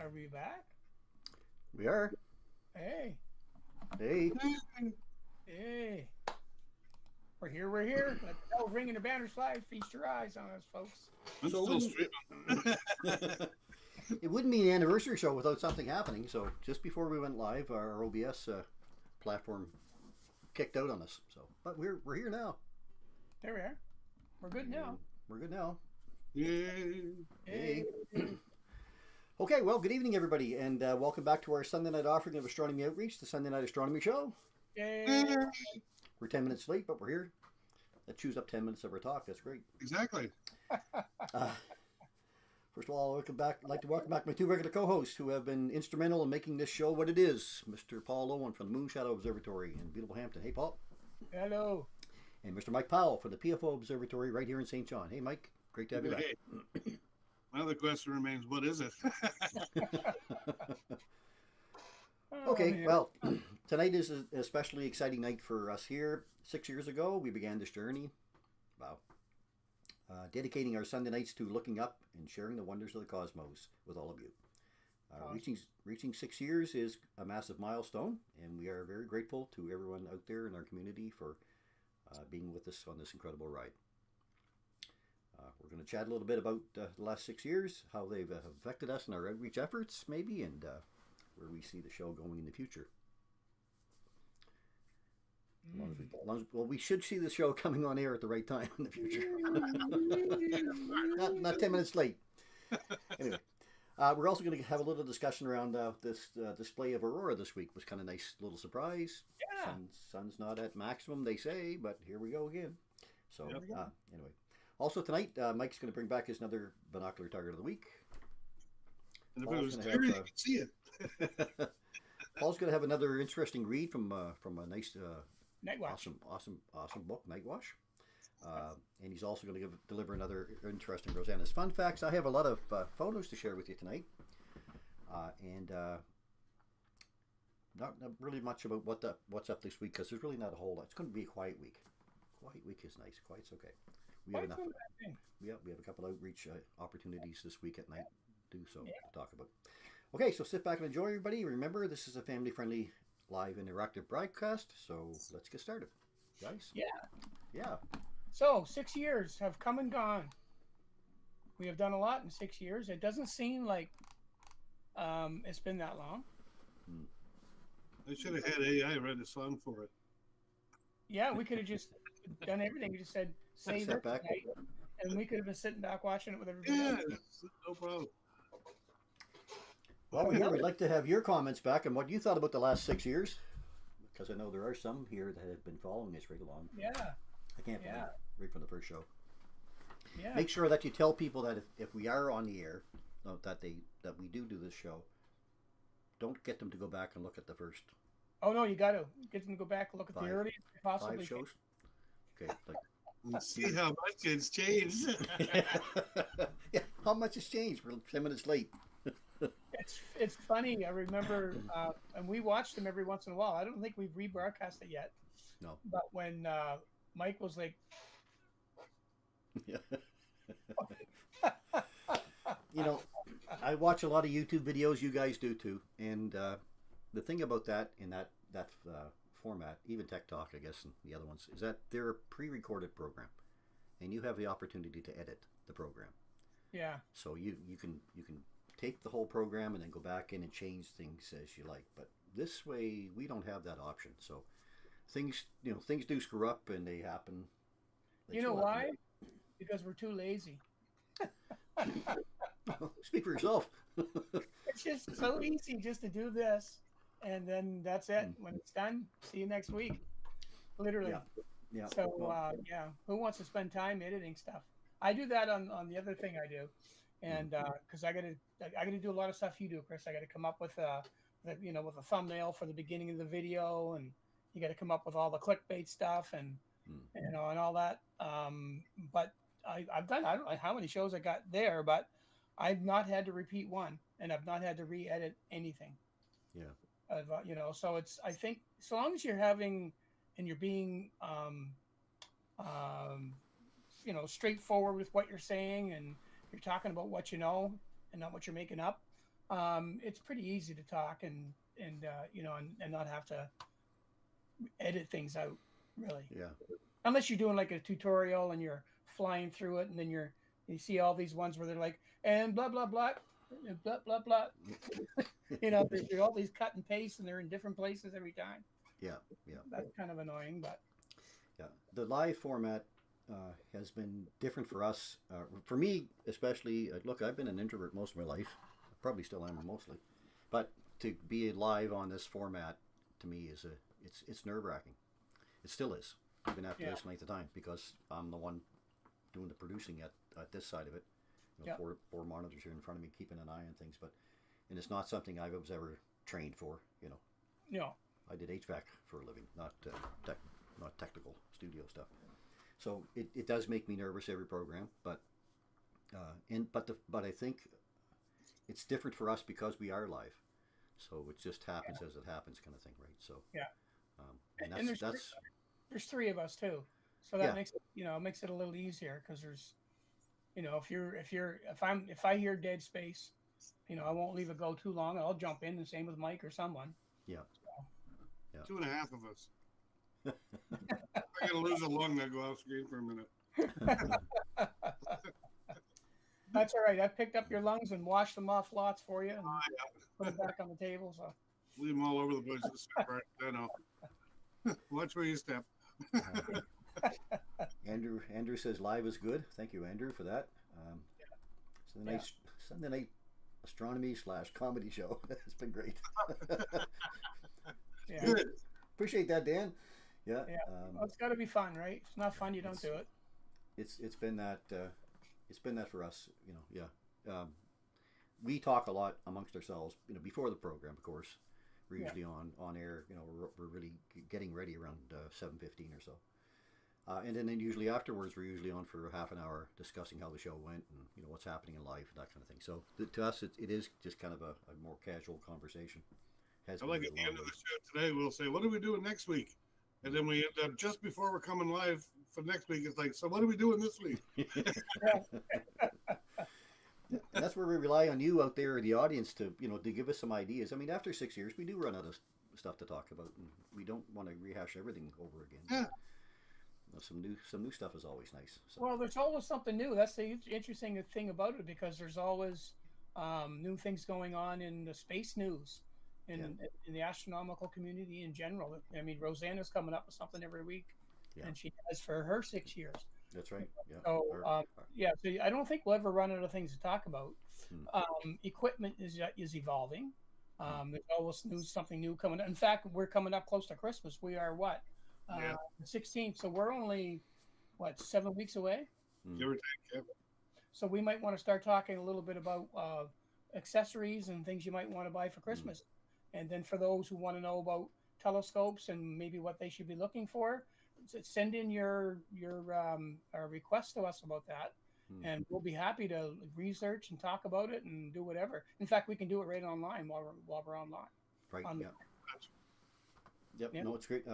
Are we back? We are. Hey, Hey. hey. We're here, we're here. Let the bells ring and the banners fly. Feast your eyes on us, folks. I'm So still it streaming. it wouldn't be an anniversary show without something happening. So just before we went live, our OBS platform kicked out on us. So, but we're here now. There we are. We're good now. We're good now. Yay. Hey. Okay, well, good evening, everybody, and welcome back to our Sunday night offering of Astronomy Outreach, the Sunday Night Astronomy Show. Yay. We're 10 minutes late, but we're here. That chews up 10 minutes of our talk. That's great. Exactly. First of all, I'd like to welcome back my two regular co-hosts who have been instrumental in making this show what it is. Mr. Paul Owen from the Moon Shadow Observatory in beautiful Hampton. Hey, Paul. Hello. And Mr. Mike Powell from the PFO Observatory right here in St. John. Hey, Mike. Great to have you back. Hey. My other question remains, what is it? Okay, well, tonight is an especially exciting night for us here. 6 years ago, we began this journey. Wow. Dedicating our Sunday nights to looking up and sharing the wonders of the cosmos with all of you. Reaching 6 years is a massive milestone, and we are very grateful to everyone out there in our community for being with us on this incredible ride. We're going to chat a little bit about the last 6 years, how they've affected us in our outreach efforts, maybe, and where we see the show going in the future. Well, we should see the show coming on air at the right time in the future. not 10 minutes late. Anyway, we're also going to have a little discussion around this display of aurora this week. It was kind of a nice little surprise. Yeah. Sun's not at maximum, they say, but here we go again. So, Yep. Anyway. Also tonight, Mike's going to bring back his another binocular target of the week. And if Paul's it was gonna clear, have, you could see it. Paul's going to have another interesting read from a nice, Night watch. awesome book, Night Wash. And he's also going to deliver another interesting Rosanna's Fun Facts. I have a lot of photos to share with you tonight. And not really much about what's up this week because there's really not a whole lot. It's going to be a quiet week. Quiet week is nice. Quiet's okay. We have enough. We have a couple outreach opportunities this week at night to do so to talk about. Okay, so sit back and enjoy, everybody. Remember, this is a family-friendly, live, interactive broadcast. So let's get started, guys. Yeah. So 6 years have come and gone. We have done a lot in 6 years. It doesn't seem like it's been that long. I should have had AI write a song for it. Yeah, we could have just done everything. You just said save Step it back. tonight, and we could have been sitting back watching it with everybody Yeah, else. no problem. Well, we're here. We'd like to have your comments back on what you thought about the last 6 years, because I know there are some here that have been following us right along. Yeah, I can't believe right from the first show. yeah. Make sure that you tell people that if we are on the air, that we do this show, don't get them to go back and look at the first Oh no, you got to get them to go back and look at the Five- earliest they possibly 5 shows. Okay. And see how much it's changed. Yeah, how much has changed? We're 10 minutes late. It's funny. I remember, and we watched them every once in a while. I don't think we've rebroadcast it yet. No. But when Mike was like, Yeah. I watch a lot of YouTube videos. You guys do too. And the thing about that in that format, even Tech Talk, I guess, and the other ones, is that they're a pre-recorded program, and you have the opportunity to edit the program. yeah, So you can take the whole program and then go back in and change things as you like. But this way, we don't have that option. So things do screw up and they happen. They you know still happen. why? Because we're too lazy. Speak for yourself. It's just so easy just to do this, and then that's it. When it's done, see you next week. Literally. Yeah. So Well, yeah, who wants to spend time editing stuff? I do that on the other thing I do, and because I gotta do a lot of stuff you do, Chris. I gotta come up with with a thumbnail for the beginning of the video, and you gotta come up with all the clickbait stuff and and all that. But I've done, I don't know how many shows I got there, but I've not had to repeat one, and I've not had to re-edit anything. Yeah. So I think so long as you're having and you're being straightforward with what you're saying, and you're talking about what you know and not what you're making up, It's pretty easy to talk and you know and not have to edit things out really. Yeah. Unless you're doing like a tutorial and you're flying through it and then you see all these ones where they're like and blah blah blah and blah blah blah. You know, there's all these cut and paste and they're in different places every time. Yeah. Yeah. That's kind of annoying, but Yeah. The live format has been different for us. For me, especially. Look, I've been an introvert most of my life. I probably still am mostly, but to be live on this format to me is it's nerve wracking. It still is, even after this length of time, because I'm the one doing the producing at this side of it. You know, four monitors here in front of me, keeping an eye on things. And it's not something I was ever trained for. You know. no. I did HVAC for a living, not technical studio stuff. So it does make me nervous every program, but I think it's different for us because we are live. So it just happens as it happens, kind of thing, right? So Yeah. and And that's there's three of us too, so that makes it a little easier because there's if I hear dead space, I won't leave it go too long. I'll jump in. The same with Mike or someone. yeah. 2.5 of us. I gotta lose a lung that go off screen for a minute. That's all right. I picked up your lungs and washed them off lots for you and put them back on the table. So Leave them all over the place. I know. Watch where you step. Andrew says live is good. Thank you, Andrew, for that. Sunday night astronomy / comedy show. It's been great. yeah. Good. Appreciate that, Dan. Yeah. Well, it's got to be fun, right? If it's not fun, you don't do it. It's been that for us. We talk a lot amongst ourselves. Before the program, of course. We're usually on air. We're really getting ready around 7:15 or so. And then usually afterwards, we're usually on for half an hour discussing how the show went and what's happening in life, that kind of thing. So to us, it is just kind of a more casual conversation. I like at the end of the show today, we'll say, "What are we doing next week?" And then we end up just before we're coming live for next week. It's like, "So what are we doing this week?" That's where we rely on you out there, the audience, to give us some ideas. I mean, after 6 years, we do run out of stuff to talk about, and we don't want to rehash everything over again. Yeah. Some new stuff is always nice. So. Well, there's always something new. That's the interesting thing about it, because there's always new things going on in the space news, in the astronomical community in general. I mean, Rosanna's coming up with something every week, and she has for her 6 years. That's right. Yeah. So so I don't think we'll ever run out of things to talk about. Equipment is evolving. There's always something new coming. In fact, we're coming up close to Christmas. We are what? The 16th. So we're only 7 weeks away. Give or take. Yeah. So we might want to start talking a little bit about accessories and things you might want to buy for Christmas. And then for those who want to know about telescopes and maybe what they should be looking for, send in your request to us about that, and we'll be happy to research and talk about it and do whatever. In fact, we can do it right online while we're online. Right. Yep. No, it's great.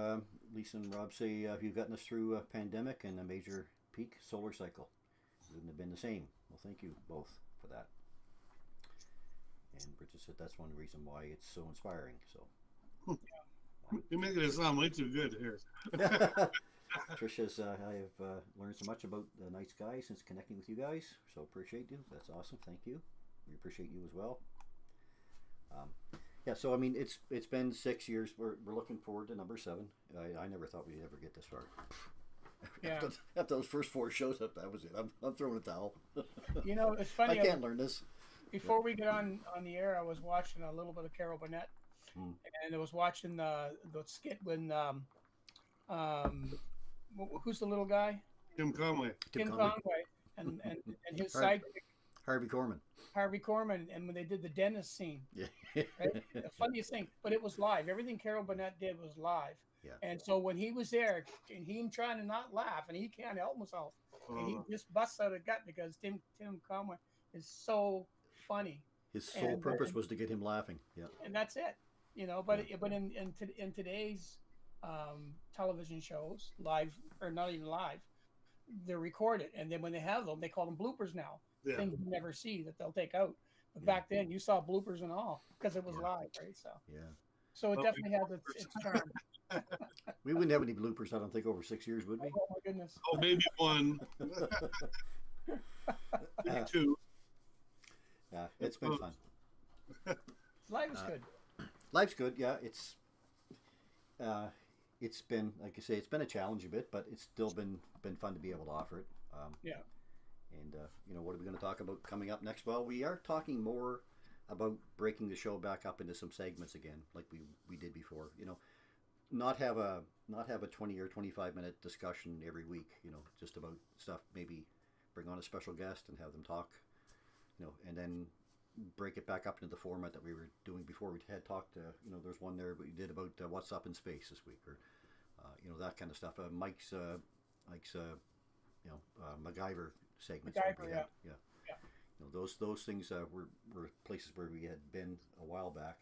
Lisa and Rob say you've gotten us through a pandemic and a major peak solar cycle. It wouldn't have been the same. Well, thank you both for that. And Bridget said that's one reason why it's so inspiring. So. You're making it sound way too good here. Trish says, I have learned so much about the night sky since connecting with you guys. So appreciate you. That's awesome. Thank you. We appreciate you as well. So I mean, it's been 6 years. We're looking forward to number 7. I never thought we'd ever get this far. Yeah. After those first 4 shows, that was it. I'm throwing a towel. It's funny. I can't learn this. Before we get on the air, I was watching a little bit of Carol Burnett, and I was watching the skit when who's the little guy? Tim Conway. Tim Conway, and his sidekick Harvey Korman, and when they did the dentist scene, right? The funniest thing, but it was live. Everything Carol Burnett did was live. Yeah. And so when he was there, and him trying to not laugh, and he can't help himself, and he just busts out a gut because Tim Conway is so funny. His sole purpose was to get him laughing. Yeah. And that's it, But in today's television shows, live or not even live, they're recorded, and then when they have them, they call them bloopers now. Yeah. Things you never see that they'll take out. But Yeah. back then, you saw bloopers and all because it was Yeah. live, right? Yeah. So it Well, definitely has its charm. We wouldn't have any bloopers, I don't think, over 6 years, would we? Oh my goodness. Oh, maybe one, maybe two. Yeah, it's been fun. Live is good. Life's good. Yeah, it's been, like I say, it's been a challenge a bit, but it's still been fun to be able to offer it. Yeah. And what are we going to talk about coming up next? Well, we are talking more about breaking the show back up into some segments again, like we did before. Not have a 20 or 25-minute discussion every week. Just about stuff. Maybe bring on a special guest and have them talk. And then break it back up into the format that we were doing before. We had talked. There's one there we did about what's up in space this week, or that kind of stuff. Mike's MacGyver segments. MacGyver, yeah. Yeah. Those things were places where we had been a while back,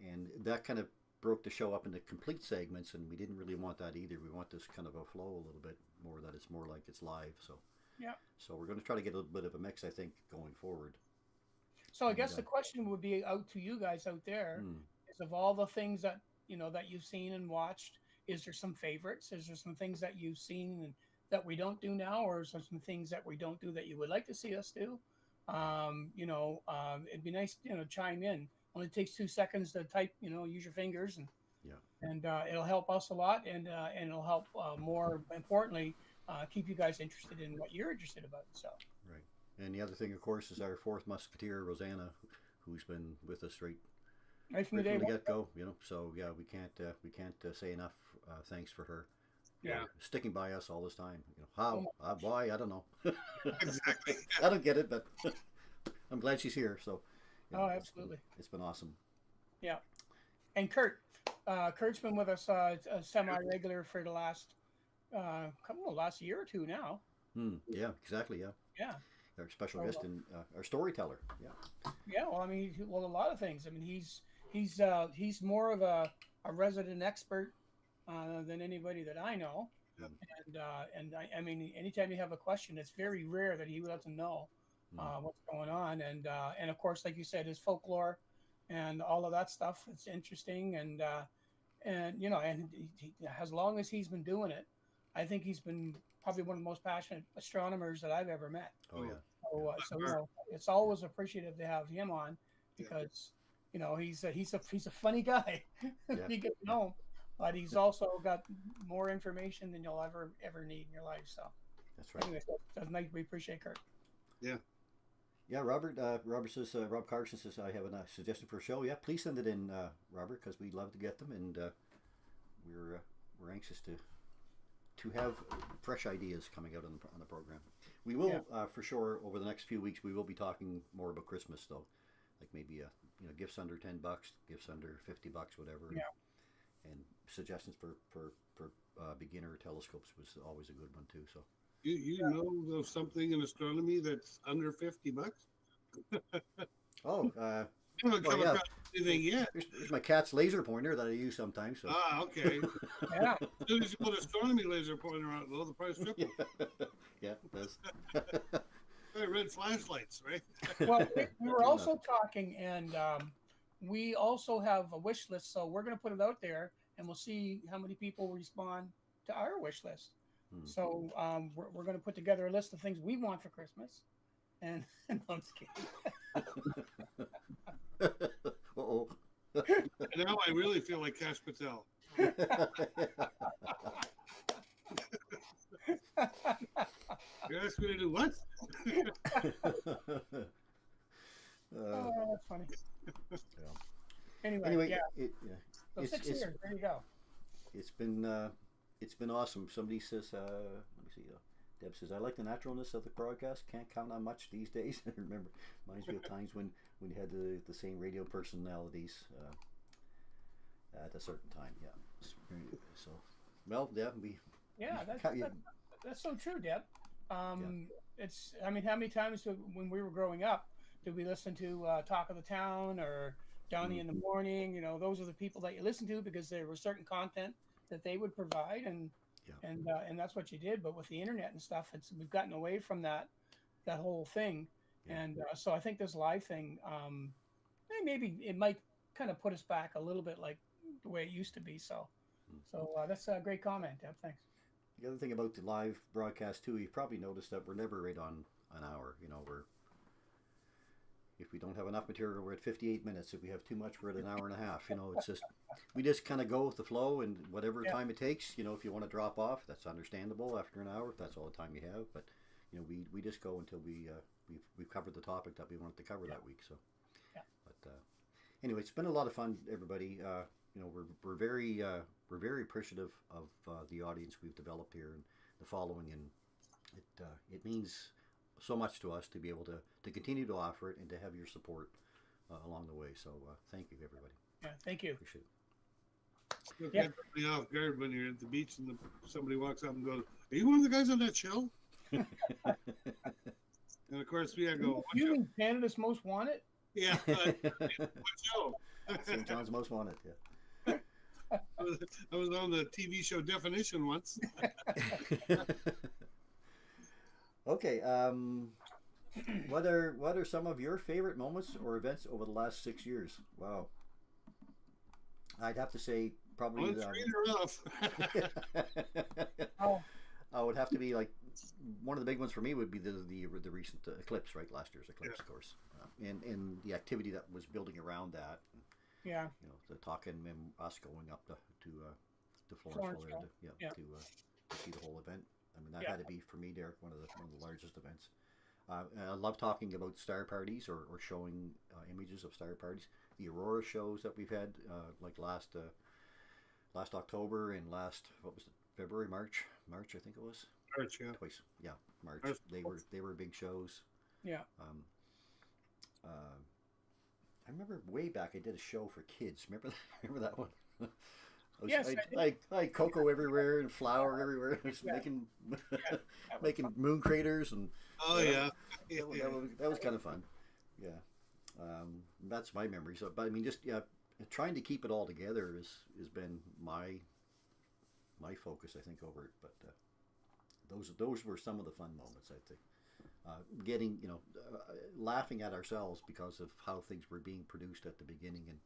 and that kind of broke the show up into complete segments, and we didn't really want that either. We want this kind of a flow a little bit more, that it's more like it's live. So Yeah. So we're going to try to get a little bit of a mix, I think, going forward. So I guess the question would be out to you guys out there is, of all the things that that you've seen and watched, is there some favorites? Is there some things that you've seen and that we don't do now, or is there some things that we don't do that you would like to see us do? It'd be nice, chime in. Only takes 2 seconds to type, use your fingers, and it'll help us a lot, and it'll help more importantly keep you guys interested in what you're interested about. So right. And the other thing, of course, is our fourth musketeer, Rosanna, who's been with us right from the get go. So yeah, we can't say enough thanks for her. Yeah, sticking by us all this time. How? Why? I don't know. Exactly. I don't get it, but I'm glad she's here. So. Absolutely. It's been awesome. Yeah. And Kurt's been with us semi-regular for the last year or two now. Yeah, exactly. Yeah. Yeah. Our special guest and our storyteller. Yeah. Yeah. Well, a lot of things. He's more of a resident expert than anybody that I know. Yeah. And anytime you have a question, it's very rare that he doesn't know what's going on. And of course, like you said, his folklore and all of that stuff. It's interesting. And he, as long as he's been doing it, I think he's been probably one of the most passionate astronomers that I've ever met. Oh yeah. So it's always appreciative to have him on, because he's a funny guy. Yeah. You get to know him, but he's also got more information than you'll ever need in your life. So that's right. Anyway, that's nice. We appreciate Kurt. Yeah. Yeah, Robert. Robert says. Rob Carson says, I have a suggestion for a show. Yeah, please send it in, Robert, because we'd love to get them, and we're anxious to have fresh ideas coming out on the program. We will for sure over the next few weeks. We will be talking more about Christmas, though, like maybe gifts under $10, gifts under $50, whatever. Yeah. And suggestions for beginner telescopes was always a good one too. So. You know of something in astronomy that's under $50? Oh, I haven't come across anything yet. There's my cat's laser pointer that I use sometimes. So. Okay. Yeah. As soon as you put astronomy laser pointer out, the price triples. Yeah, it does. Red flashlights, right? Well, we were also talking, and we also have a wish list, so we're going to put it out there, and we'll see how many people respond to our wish list. So we're going to put together a list of things we want for Christmas, and no, I'm just kidding. Uh-oh. And now I really feel like Cash Patel. You asked me to do what? Oh, that's funny. Yeah. Anyway, yeah. So 6 it's, years. There you go. It's been awesome. Somebody says, let me see. Deb says, I like the naturalness of the broadcast. Can't count on much these days. Remember, reminds me of times when you had the same radio personalities at a certain time. Yeah. So, well, Deb, that's so true, Deb. It's. How many times when we were growing up did we listen to Talk of the Town or Donnie in the Morning? Those are the people that you listen to because there was certain content that they would provide, and that's what you did. But with the internet and stuff, we've gotten away from that whole thing, Yeah. And so I think this live thing, maybe it might kind of put us back a little bit like the way it used to be. So that's a great comment, Deb. Thanks. The other thing about the live broadcast too, you've probably noticed that we're never right on an hour. You know, if we don't have enough material, we're at 58 minutes. If we have too much, we're at an hour and a half. You know, it's just we just kind of go with the flow, and whatever Yeah. time it takes. You know, if you want to drop off, that's understandable after an hour. If that's all the time you have, but you know, we just go until we've covered the topic that we wanted to cover that week. So, Yeah. but anyway, it's been a lot of fun, everybody. You know, we're very appreciative of the audience we've developed here and the following, and it means so much to us to be able to continue to offer it and to have your support along the way. So thank you, everybody. Yeah. Thank you. Appreciate it. Look, Yeah. that took me off guard when you're at the beach and somebody walks up and goes, "Are you one of the guys on that show?" And of course, I go, "What You show?" mean Canada's Most Wanted? Yeah, what show? St. John's Most Wanted. Yeah. I was on the TV show Definition once. Okay. What are some of your favorite moments or events over the last 6 years? Wow. I'd have to say probably. Let's read her off. Oh, I would have to be like one of the big ones for me would be the recent eclipse, right? Last year's eclipse, of course, and the activity that was building around that. yeah. You know, the talking and us going up to Florence, Florida, yeah. to see the whole event. I mean, that Yeah. had to be for me, Derek, one of the largest events. I love talking about star parties or showing images of star parties. The aurora shows that we've had, like last October and what was it, February, March, I think it was. March, yeah. Twice, yeah, March. March. They were big shows. Yeah. I remember way back I did a show for kids. Remember that one? Yes, I had cocoa everywhere and flour everywhere. I was Yeah. making That was making fun. moon craters and Oh yeah. that was kind of fun. Yeah, that's my memory. So, but I mean, just trying to keep it all together has been my focus, I think, over it. But those were some of the fun moments, I think. Getting laughing at ourselves because of how things were being produced at the beginning, and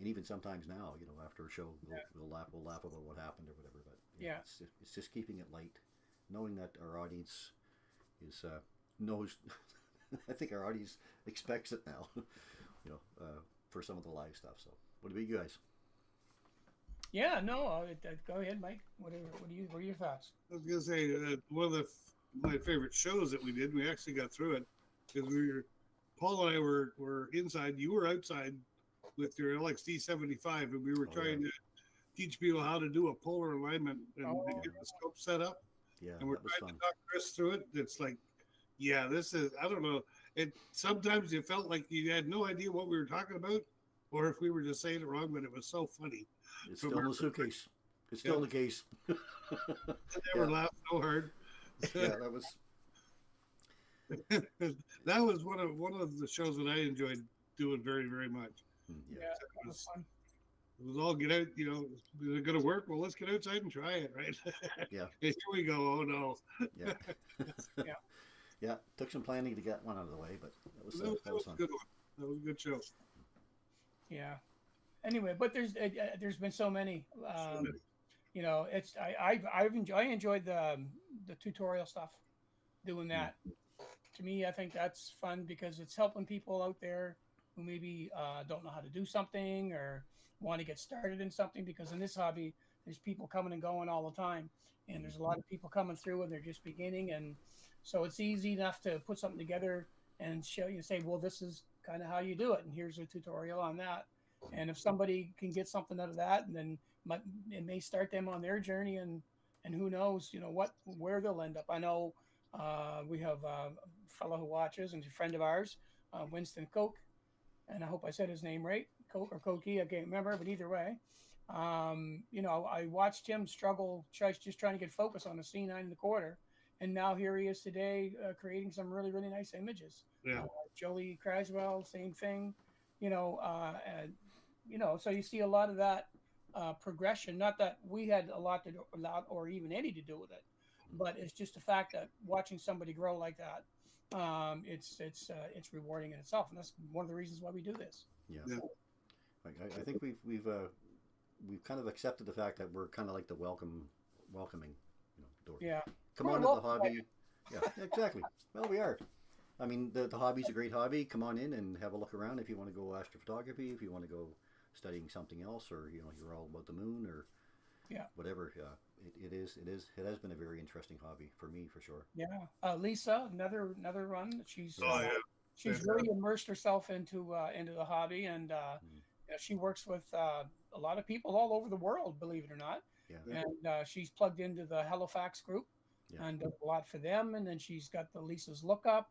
even sometimes now, after a show, we'll laugh about what happened or whatever. But Yeah. it's just keeping it light, knowing that our audience is knows. I think our audience expects it now, for some of the live stuff. So, what about you guys? Yeah. No. Go ahead, Mike. What are your thoughts? I was gonna say one of my favorite shows that we did. We actually got through it because Paul and I were inside. You were outside with your LXD75, and we were trying to teach people how to do a polar alignment and to get the scope set up. Yeah, And we're that was trying fun. to talk Chris through it. It's like, yeah, this is, I don't know. Sometimes you felt like you had no idea what we were talking about, or if we were just saying it wrong, but it was so funny. It's still in the suitcase. It's still in the case. I never laughed so hard. Yeah, that was. That was one of the shows that I enjoyed doing very, very much. Yeah. It That was fun. was all get out, is it going to work? Well, let's get outside and try it, right? Yeah. And here we go. Oh, no. Yeah. Yeah. Yeah. Took some planning to get one out of the way, but that was That was a fun. good one. That was a good show. Yeah. Anyway, but there's been so many. It's I enjoyed the tutorial stuff, doing that. To me, I think that's fun because it's helping people out there who maybe don't know how to do something or want to get started in something. Because in this hobby, there's people coming and going all the time, and there's a lot of people coming through and they're just beginning, and so it's easy enough to put something together and show you, say, well, this is kind of how you do it, and here's a tutorial on that. And if somebody can get something out of that, and then it may start them on their journey, and who knows, where they'll end up. I know we have a fellow who watches and a friend of ours, Winston Koch, and I hope I said his name right, Koch or Koki, I can't remember, but either way, I watched him struggle, just trying to get focus on a C9 1/4, and now here he is today, creating some really, really nice images. Yeah. Jolie Craswell, same thing, so you see a lot of that progression. Not that we had a lot or even any to do with it, but it's just the fact that watching somebody grow like that, it's rewarding in itself, and that's one of the reasons why we do this. Yeah. Yeah. I think we've kind of accepted the fact that we're kind of like the welcoming, door. Yeah. Come We're on into the welcome. hobby. Yeah, exactly. Well, we are. I mean, the hobby's a great hobby. Come on in and have a look around if you want to go astrophotography, if you want to go studying something else, or you're all about the moon or whatever. It has been a very interesting hobby for me, for sure. Yeah. Lisa, another run. She's Fantastic. really immersed herself into the hobby, and she works with a lot of people all over the world, believe it or not. Yeah. And she's plugged into the Halifax group and does a lot for them. And then she's got the Lisa's Lookup.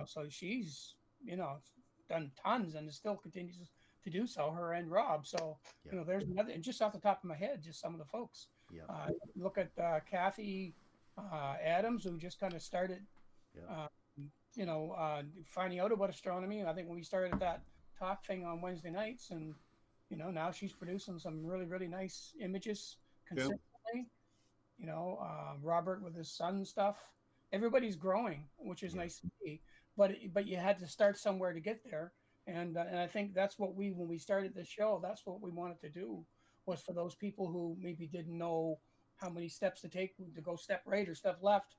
So she's done tons and still continues to do so. Her and Rob. So there's another. And just off the top of my head, just some of the folks. Yeah. Look at Kathy Adams, who just kind of started. Finding out about astronomy. I think when we started that talk thing on Wednesday nights, and now she's producing some really, really nice images consistently. Robert with his son stuff. Everybody's growing, which is nice to see. But you had to start somewhere to get there, and I think that's what when we started the show, that's what we wanted to do, was for those people who maybe didn't know how many steps to take to go step right or step left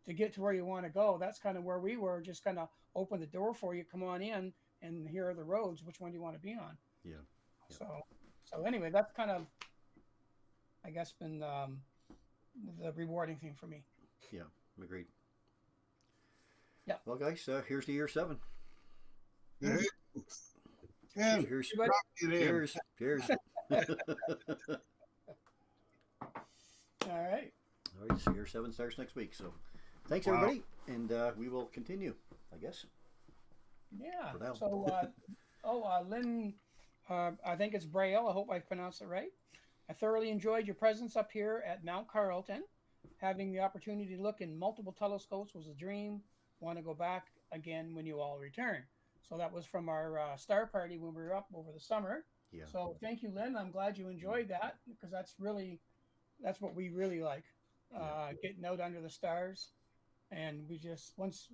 to get to where you want to go. That's kind of where we were, just kind of open the door for you. Come on in, and here are the roads. Which one do you want to be on? Yeah. So anyway, that's kind of, I guess, been the rewarding thing for me. Yeah, agreed. Yeah. Well, guys, here's the year 7. Yeah. Cheers. Everybody- Cheers. Cheers. All right. All right, so year 7 starts next week. So thanks, Wow. everybody. And we will continue, I guess. Yeah. For now. So, Lynn, I think it's Braille. I hope I pronounced it right. I thoroughly enjoyed your presence up here at Mount Carlton. Having the opportunity to look in multiple telescopes was a dream. Want to go back again when you all return. So that was from our star party when we were up over the summer. Yeah. So thank you, Lynn. I'm glad you enjoyed that, because that's what we really like, getting out under the stars. And we just, once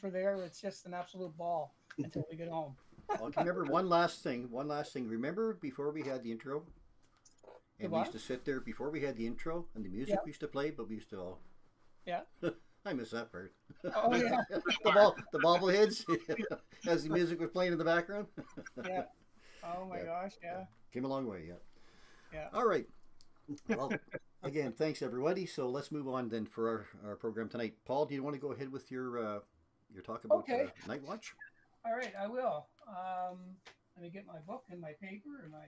we're there, it's just an absolute ball until we get home. Well, remember one last thing. Remember before we had the intro? And we used to sit there before we had the intro, and the music we used to play, but we used to all... Yeah. I miss that part. Oh, yeah. the bobbleheads, as the music was playing in the background. Yeah. Oh, my gosh, yeah. Came a long way, Yeah. All right. Well, again, thanks, everybody. So let's move on then for our program tonight. Paul, do you want to go ahead with your talk about Night Watch? All right, I will. Let me get my book and my paper and my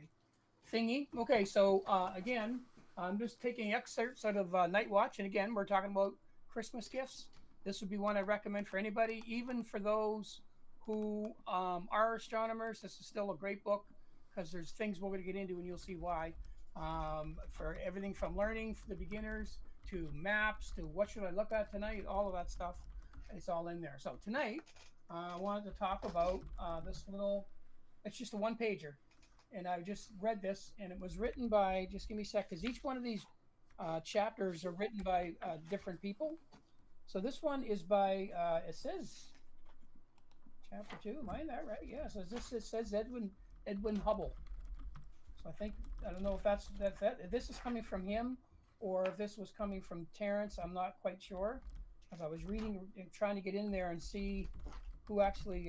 thingy. Okay, so again, I'm just taking excerpts out of Night Watch. And again, we're talking about Christmas gifts. This would be one I recommend for anybody, even for those who are astronomers. This is still a great book, because there's things we're going to get into, and you'll see why. For everything from learning for the beginners to maps to what should I look at tonight, all of that stuff, it's all in there. So tonight, I wanted to talk about this little, it's just a one-pager. And I just read this, and it was written by, just give me a sec, because each one of these chapters are written by different people. So this one is by, it says, chapter 2, am I in that right? Yeah, so it says Edwin Hubble. So I don't know if that's if this is coming from him, or if this was coming from Terrence. I'm not quite sure, because I was reading, trying to get in there and see who actually,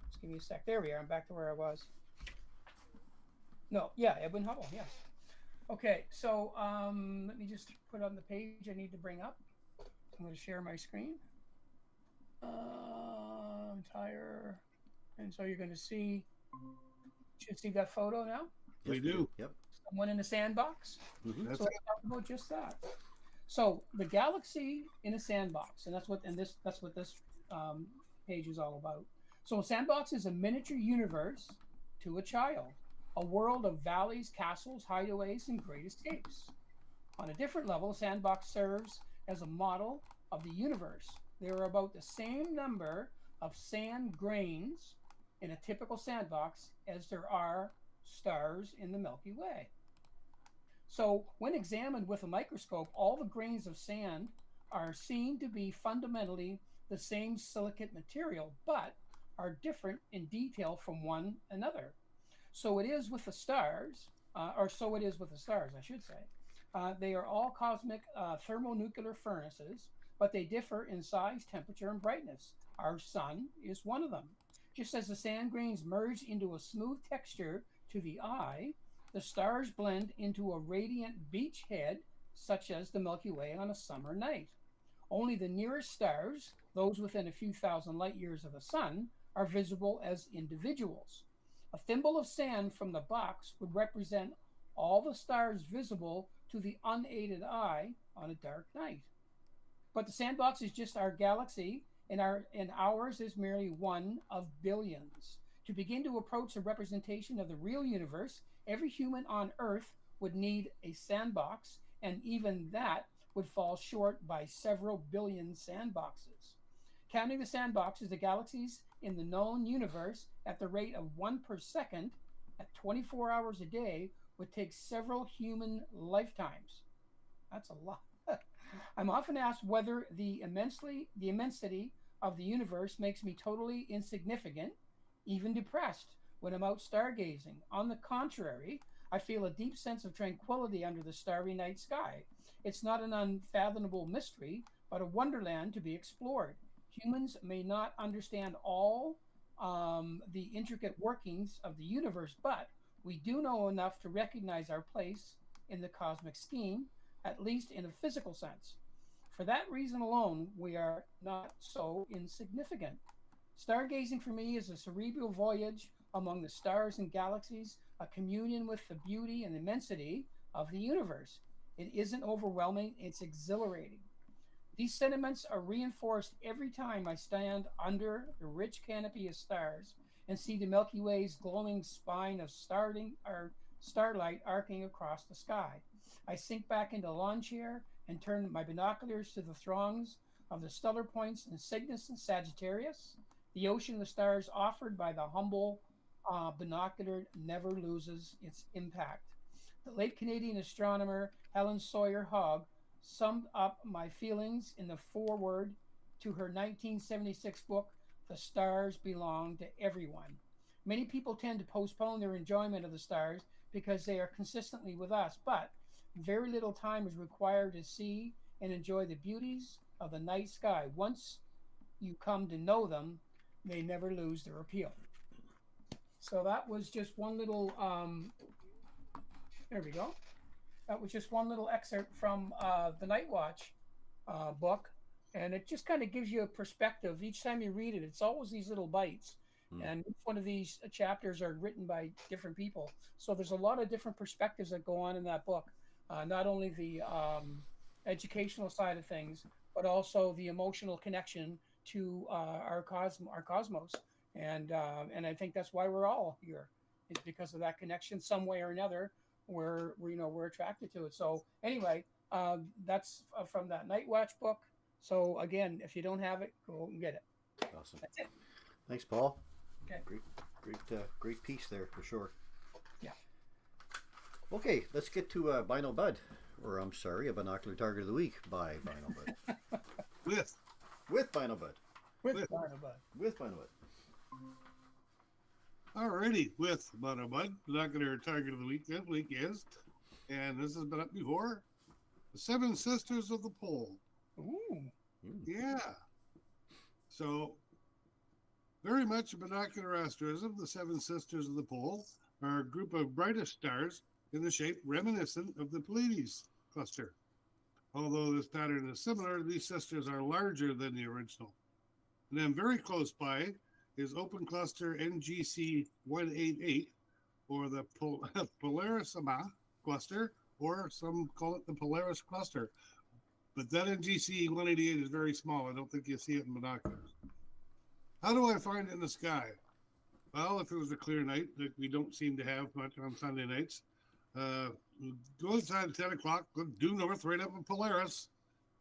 just give me a sec. There we are. I'm back to where I was. No, yeah, Edwin Hubble, yes. Okay, so let me just put on the page I need to bring up. I'm going to share my screen. Entire, and so you're going to see, should see that photo now. We do. Yep. Someone in a sandbox. Mm-hmm. That's So let's talk about just that. So the galaxy in a sandbox, and that's what this page is all about. So a sandbox is a miniature universe to a child, a world of valleys, castles, hideaways, and great escapes. On a different level, a sandbox serves as a model of the universe. There are about the same number of sand grains in a typical sandbox as there are stars in the Milky Way. So when examined with a microscope, all the grains of sand are seen to be fundamentally the same silicate material, but are different in detail from one another. So it is with the stars, or so it is with the stars, I should say. They are all cosmic thermonuclear furnaces, but they differ in size, temperature, and brightness. Our sun is one of them. Just as the sand grains merge into a smooth texture to the eye, the stars blend into a radiant beach head, such as the Milky Way on a summer night. Only the nearest stars, those within a few thousand light years of the sun, are visible as individuals. A thimble of sand from the box would represent all the stars visible to the unaided eye on a dark night. But the sandbox is just our galaxy, and ours is merely one of billions. To begin to approach a representation of the real universe, every human on Earth would need a sandbox, and even that would fall short by several billion sandboxes. Counting the sandboxes, the galaxies in the known universe at the rate of one per second at 24 hours a day would take several human lifetimes. That's a lot. I'm often asked whether the immensity of the universe makes me totally insignificant, even depressed when I'm out stargazing. On the contrary, I feel a deep sense of tranquility under the starry night sky. It's not an unfathomable mystery, but a wonderland to be explored. Humans may not understand all the intricate workings of the universe, but we do know enough to recognize our place in the cosmic scheme, at least in a physical sense. For that reason alone, we are not so insignificant. Stargazing for me is a cerebral voyage among the stars and galaxies, a communion with the beauty and immensity of the universe. It isn't overwhelming, it's exhilarating. These sentiments are reinforced every time I stand under the rich canopy of stars and see the Milky Way's glowing spine of starlight arcing across the sky. I sink back into a lawn chair and turn my binoculars to the throngs of the stellar points in Cygnus and Sagittarius. The ocean of stars offered by the humble binocular never loses its impact. The late Canadian astronomer Helen Sawyer Hogg summed up my feelings in the foreword to her 1976 book, The Stars Belong to Everyone. Many people tend to postpone their enjoyment of the stars because they are consistently with us, but very little time is required to see and enjoy the beauties of the night sky. Once you come to know them, they never lose their appeal. So that was just one little, there we go. That was just one little excerpt from the Night Watch book. And it just kind of gives you a perspective. Each time you read it, it's always these little bites. And each one of these chapters are written by different people. So there's a lot of different perspectives that go on in that book. Not only the educational side of things, but also the emotional connection to our cosmos. And I think that's why we're all here, is because of that connection some way or another. We're attracted to it. So anyway, that's from that Night Watch book. So again, if you don't have it, go and get it. Awesome. That's it. Thanks, Paul. Okay. Great piece there for sure. Yeah. Okay, let's get to Bino Bud, or I'm sorry, a binocular target of the week by Bino Bud. With Bino Bud. With Bino Bud. With Bino Bud. Alrighty, with Bino Bud, binocular target of the week this week is, and this has been up before, the Seven Sisters of the Pole. Ooh. Yeah. So, very much binocular asterism, the Seven Sisters of the Pole are a group of brightest stars in the shape reminiscent of the Pleiades cluster. Although this pattern is similar, these sisters are larger than the original. And then very close by is open cluster NGC 188, or the Polarisima cluster, or some call it the Polaris cluster. But that NGC 188 is very small. I don't think you see it in binoculars. How do I find it in the sky? Well, if it was a clear night, that we don't seem to have much on Sunday nights, go inside at 10 o'clock, look due north right up in Polaris.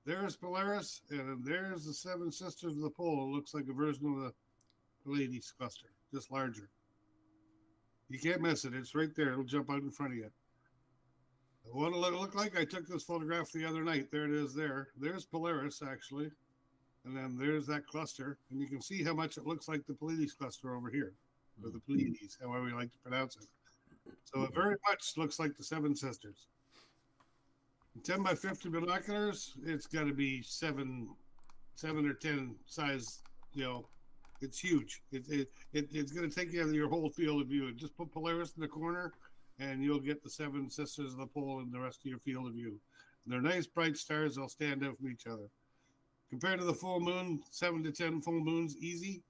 There's Polaris, and there's the Seven Sisters of the Pole. It looks like a version of the Pleiades cluster, just larger. You can't miss it. It's right there. It'll jump out in front of you. What it look like? I took this photograph the other night. There it is there. There's Polaris, actually. And then there's that cluster. And you can see how much it looks like the Pleiades cluster over here. Or the Pleiades, however you like to pronounce it. So it very much looks like the Seven Sisters. 10 by 50 binoculars, it's got to be 7 or 10 size, it's huge. It's going to take you out of your whole field of view. Just put Polaris in the corner, and you'll get the Seven Sisters of the Pole in the rest of your field of view. And they're nice, bright stars. They'll stand out from each other. Compared to the full moon, 7 to 10 full moons, easy.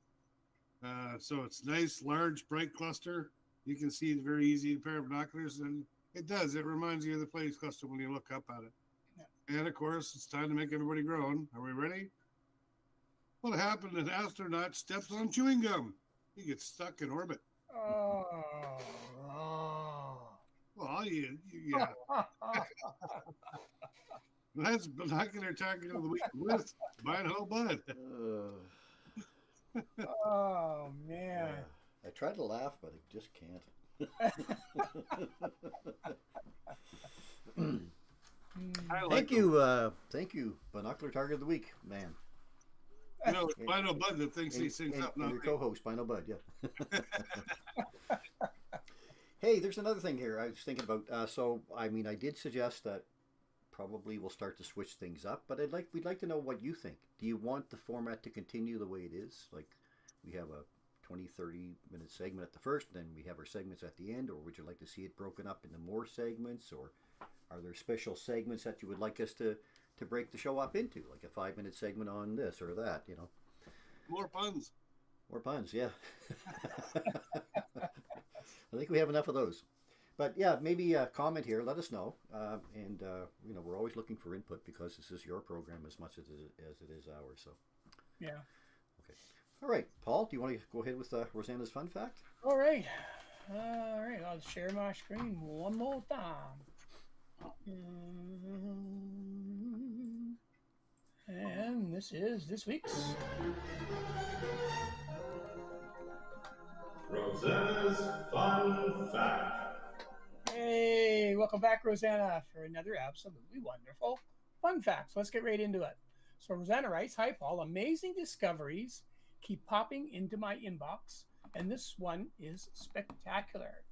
So it's nice, large, bright cluster. You can see it's very easy in a pair of binoculars, and it does. It reminds you of the Pleiades cluster when you look up at it. Yeah. And, of course, it's time to make everybody groan. Are we ready? What happened? An astronaut steps on chewing gum. He gets stuck in orbit. Oh. Well, yeah. That's binocular target of the week with Bino Bud. Oh, man. I tried to laugh, but I just can't. Thank you, binocular target of the week, man. It's Bino Bud that thinks he sings up. And your co-host, Bino Bud, yeah. Hey, there's another thing here I was thinking about. I did suggest that probably we'll start to switch things up, but we'd like to know what you think. Do you want the format to continue the way it is? Like we have a 20, 30-minute segment at the first, then we have our segments at the end, or would you like to see it broken up into more segments, or are there special segments that you would like us to break the show up into, like a 5-minute segment on this or that, More puns. More puns, yeah. I think we have enough of those. But yeah, maybe comment here, let us know. And we're always looking for input because this is your program as much as it is ours. So yeah. Okay. All right, Paul, do you want to go ahead with Rosanna's fun fact? All right. I'll share my screen one more time. And this is this week's Rosanna's Fun Fact. Hey, welcome back, Rosanna, for another absolutely wonderful fun fact. So let's get right into it. So Rosanna writes, "Hi, Paul. Amazing discoveries keep popping into my inbox, and this one is spectacular.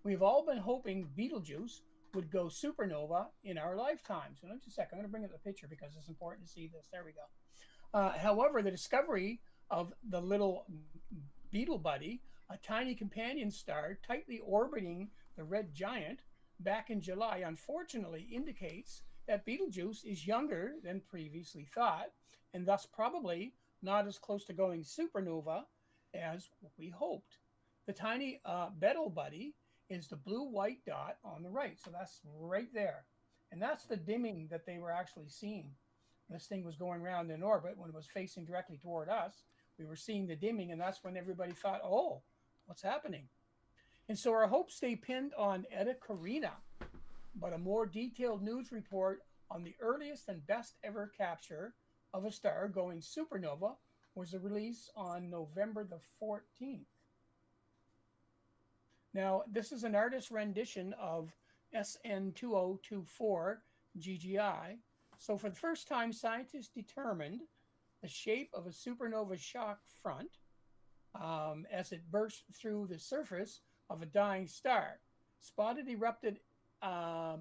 We've all been hoping Betelgeuse would go supernova in our lifetime." So just a second, I'm going to bring up the picture because it's important to see this. There we go. However, the discovery of the little Beetle Buddy, a tiny companion star tightly orbiting the red giant back in July, unfortunately indicates that Betelgeuse is younger than previously thought, and thus probably not as close to going supernova as we hoped. The tiny Beetle Buddy is the blue-white dot on the right. So that's right there. And that's the dimming that they were actually seeing. This thing was going around in orbit. When it was facing directly toward us, we were seeing the dimming, and that's when everybody thought, oh, what's happening? And so our hopes stay pinned on Eta Carina, but a more detailed news report on the earliest and best ever capture of a star going supernova was released on November the 14th. Now, this is an artist's rendition of SN2024 GGI. So for the first time, scientists determined the shape of a supernova shock front as it burst through the surface of a dying star. Spotted erupted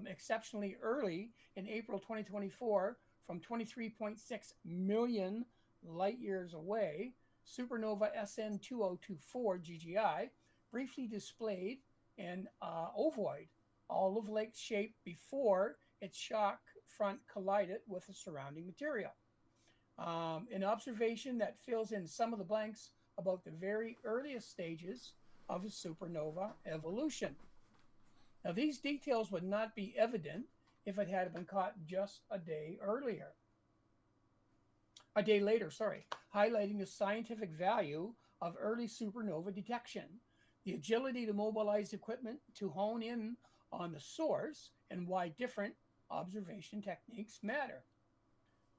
exceptionally early in April 2024 from 23.6 million light years away. Supernova SN2024 GGI briefly displayed an ovoid, olive-like shape before its shock front collided with the surrounding material. An observation that fills in some of the blanks about the very earliest stages of a supernova evolution. Now, these details would not be evident if it had been caught just a day later, highlighting the scientific value of early supernova detection, the agility to mobilize equipment to hone in on the source, and why different observation techniques matter.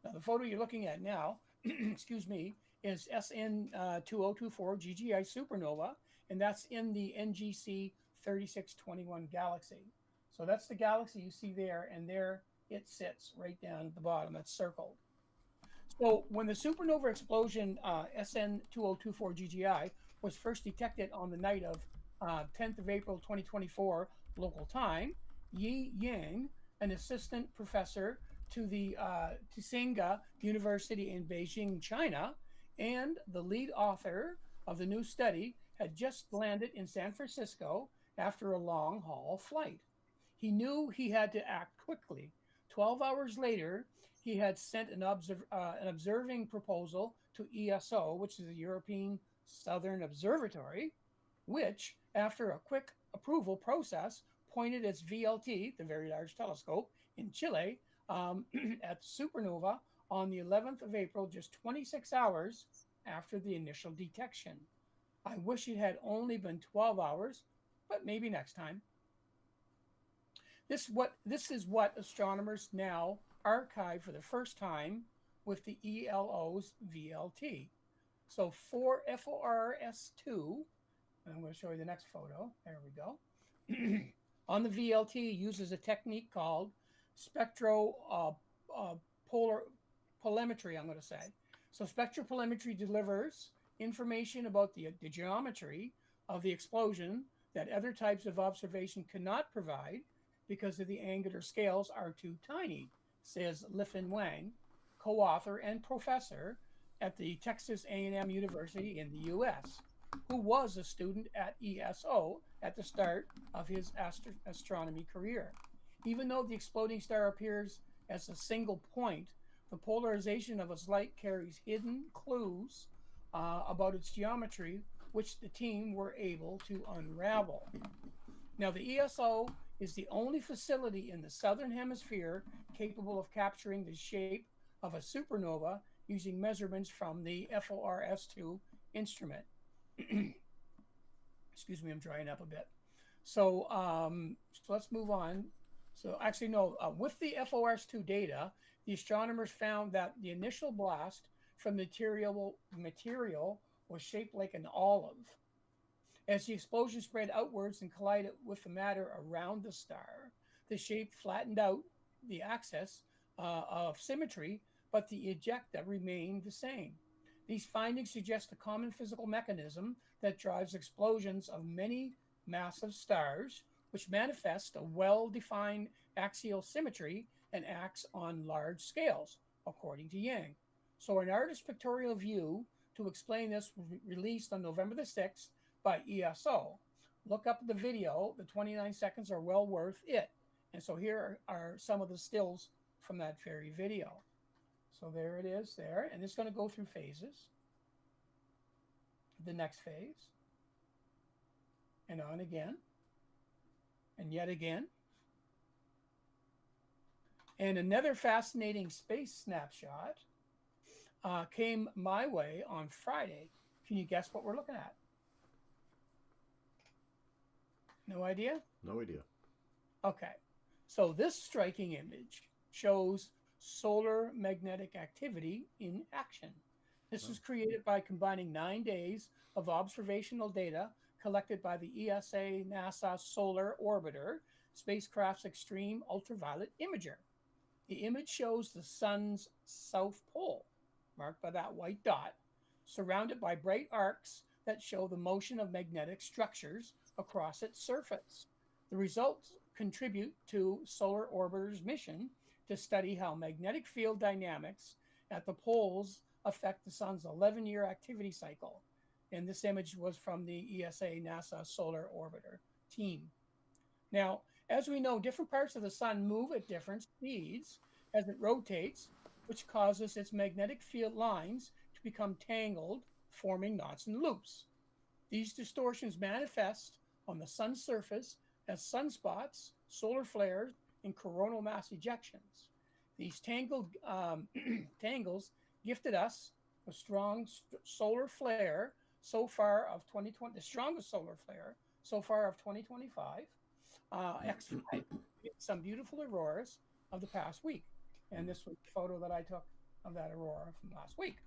Now, the photo you're looking at now, excuse me, is SN2024 GGI supernova, and that's in the NGC 3621 galaxy. So that's the galaxy you see there, and there it sits right down at the bottom. It's circled. So when the supernova explosion SN 2024 GGI was first detected on the night of 10th of April 2024 local time, Yi Yang, an assistant professor to the Tsinghua University in Beijing, China, and the lead author of the new study, had just landed in San Francisco after a long haul flight. He knew he had to act quickly. 12 hours later, he had sent an observing proposal to ESO, which is the European Southern Observatory, which, after a quick approval process, pointed its VLT, the Very Large Telescope, in Chile at supernova on the 11th of April, just 26 hours after the initial detection. I wish it had only been 12 hours, but maybe next time. This is what astronomers now archive for the first time with the ELO's VLT. So for FORS2, I'm going to show you the next photo. There we go. On the VLT, it uses a technique called spectropolarimetry, I'm going to say. So spectropolarimetry delivers information about the geometry of the explosion that other types of observation cannot provide because of the angular scales are too tiny, says Lifan Wang, co-author and professor at the Texas A&M University in the U.S., who was a student at ESO at the start of his astronomy career. Even though the exploding star appears as a single point, the polarization of its light carries hidden clues about its geometry, which the team were able to unravel. Now, the ESO is the only facility in the southern hemisphere capable of capturing the shape of a supernova using measurements from the FORS2 instrument. Excuse me, I'm drying up a bit. So let's move on. So actually, no, with the FORS2 data, the astronomers found that the initial blast from the material was shaped like an olive. As the explosion spread outwards and collided with the matter around the star, the shape flattened out the axis of symmetry, but the ejecta remained the same. These findings suggest a common physical mechanism that drives explosions of many massive stars, which manifest a well-defined axial symmetry and acts on large scales, according to Yang. So an artist's pictorial view to explain this was released on November the 6th by ESO. Look up the video. The 29 seconds are well worth it. And so here are some of the stills from that very video. So there it is there. And it's going to go through phases. The next phase. And on again. And yet again. And another fascinating space snapshot came my way on Friday. Can you guess what we're looking at? No idea? No idea. Okay. So this striking image shows solar magnetic activity in action. This was created by combining 9 days of observational data collected by the ESA NASA Solar Orbiter spacecraft's extreme ultraviolet imager. The image shows the sun's south pole, marked by that white dot, surrounded by bright arcs that show the motion of magnetic structures across its surface. The results contribute to Solar Orbiter's mission to study how magnetic field dynamics at the poles affect the sun's 11-year activity cycle. And this image was from the ESA NASA Solar Orbiter team. Now, as we know, different parts of the sun move at different speeds as it rotates, which causes its magnetic field lines to become tangled, forming knots and loops. These distortions manifest on the sun's surface as sunspots, solar flares, and coronal mass ejections. These tangles gifted us a strong solar flare so far of 2020, the strongest solar flare so far of 2025, X5, some beautiful auroras of the past week. And this was the photo that I took of that aurora from last week.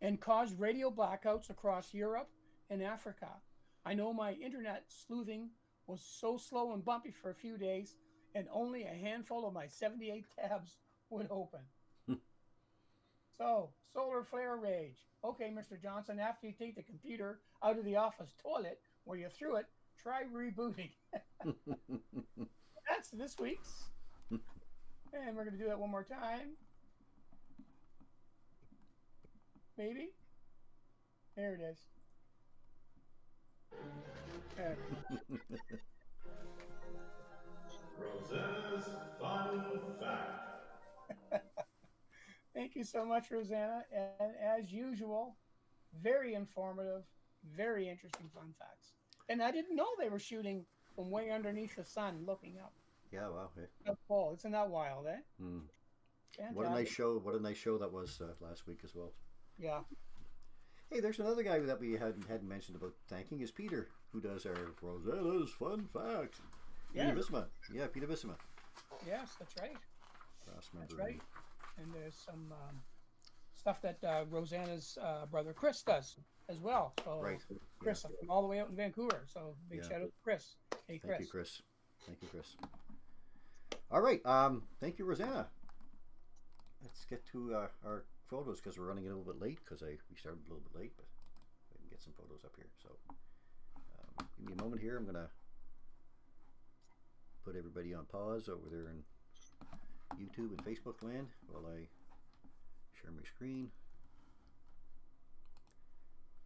And caused radio blackouts across Europe and Africa. I know my internet sleuthing was so slow and bumpy for a few days, and only a handful of my 78 tabs would open. So, solar flare rage. Okay, Mr. Johnson, after you take the computer out of the office toilet where you threw it, try rebooting. That's this week's. And we're going to do that one more time. Maybe. There it is. There. Rosanna's Fun Fact. Thank you so much, Rosanna. And as usual, very informative, very interesting fun facts. And I didn't know they were shooting from way underneath the sun looking up. Yeah, wow. Oh, isn't that wild, eh? Mm. Fantastic. What a nice show! What a nice show that was last week as well. Yeah. Hey, there's another guy that we hadn't mentioned about thanking is Peter, who does our Rosanna's Fun Facts. Yeah. Peter Visma. Yeah, Peter Visma. Yes, that's right. Last That's member. right. And there's some stuff that Rosanna's brother Chris does as well. So Right. Chris, from all the way out in Vancouver. So big Yeah. shout out to Chris. Hey, Chris. Thank you, Chris. Thank you, Chris. All right. Thank you, Rosanna. Let's get to our photos because we're running a little bit late because we started a little bit late, but we can get some photos up here. So give me a moment here. I'm gonna put everybody on pause over there in YouTube and Facebook land while I share my screen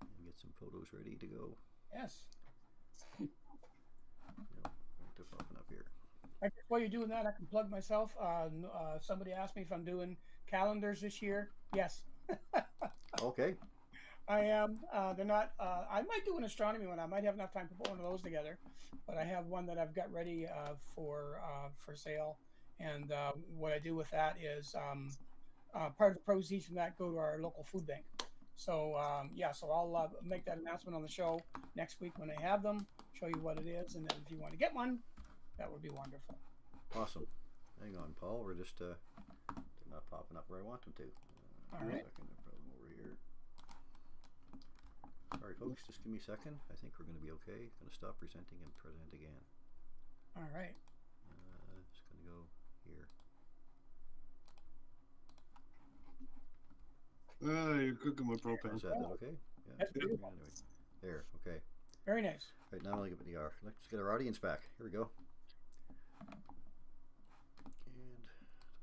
and get some photos ready to go. Yes. No, it took off enough here. I guess while you're doing that, I can plug myself. Somebody asked me if I'm doing calendars this year. Yes. Okay. I am. They're not. I might do an astronomy one. I might have enough time to put one of those together, but I have one that I've got ready for sale. And what I do with that is part of the proceeds from that go to our local food bank. So so I'll make that announcement on the show next week when I have them. Show you what it is, and then if you want to get one, that would be wonderful. Awesome. Hang on, Paul. We're just they're not popping up where I want them to. All right. A second, I'll put them over here. Sorry, folks. Just give me a second. I think we're going to be okay. Going to stop presenting and present again. All right. Just going to go here. You're cooking with propane. Is that okay? Yeah. That's beautiful. Anyway, there. Okay. Very nice. Right now, let's get our audience back. Here we go. And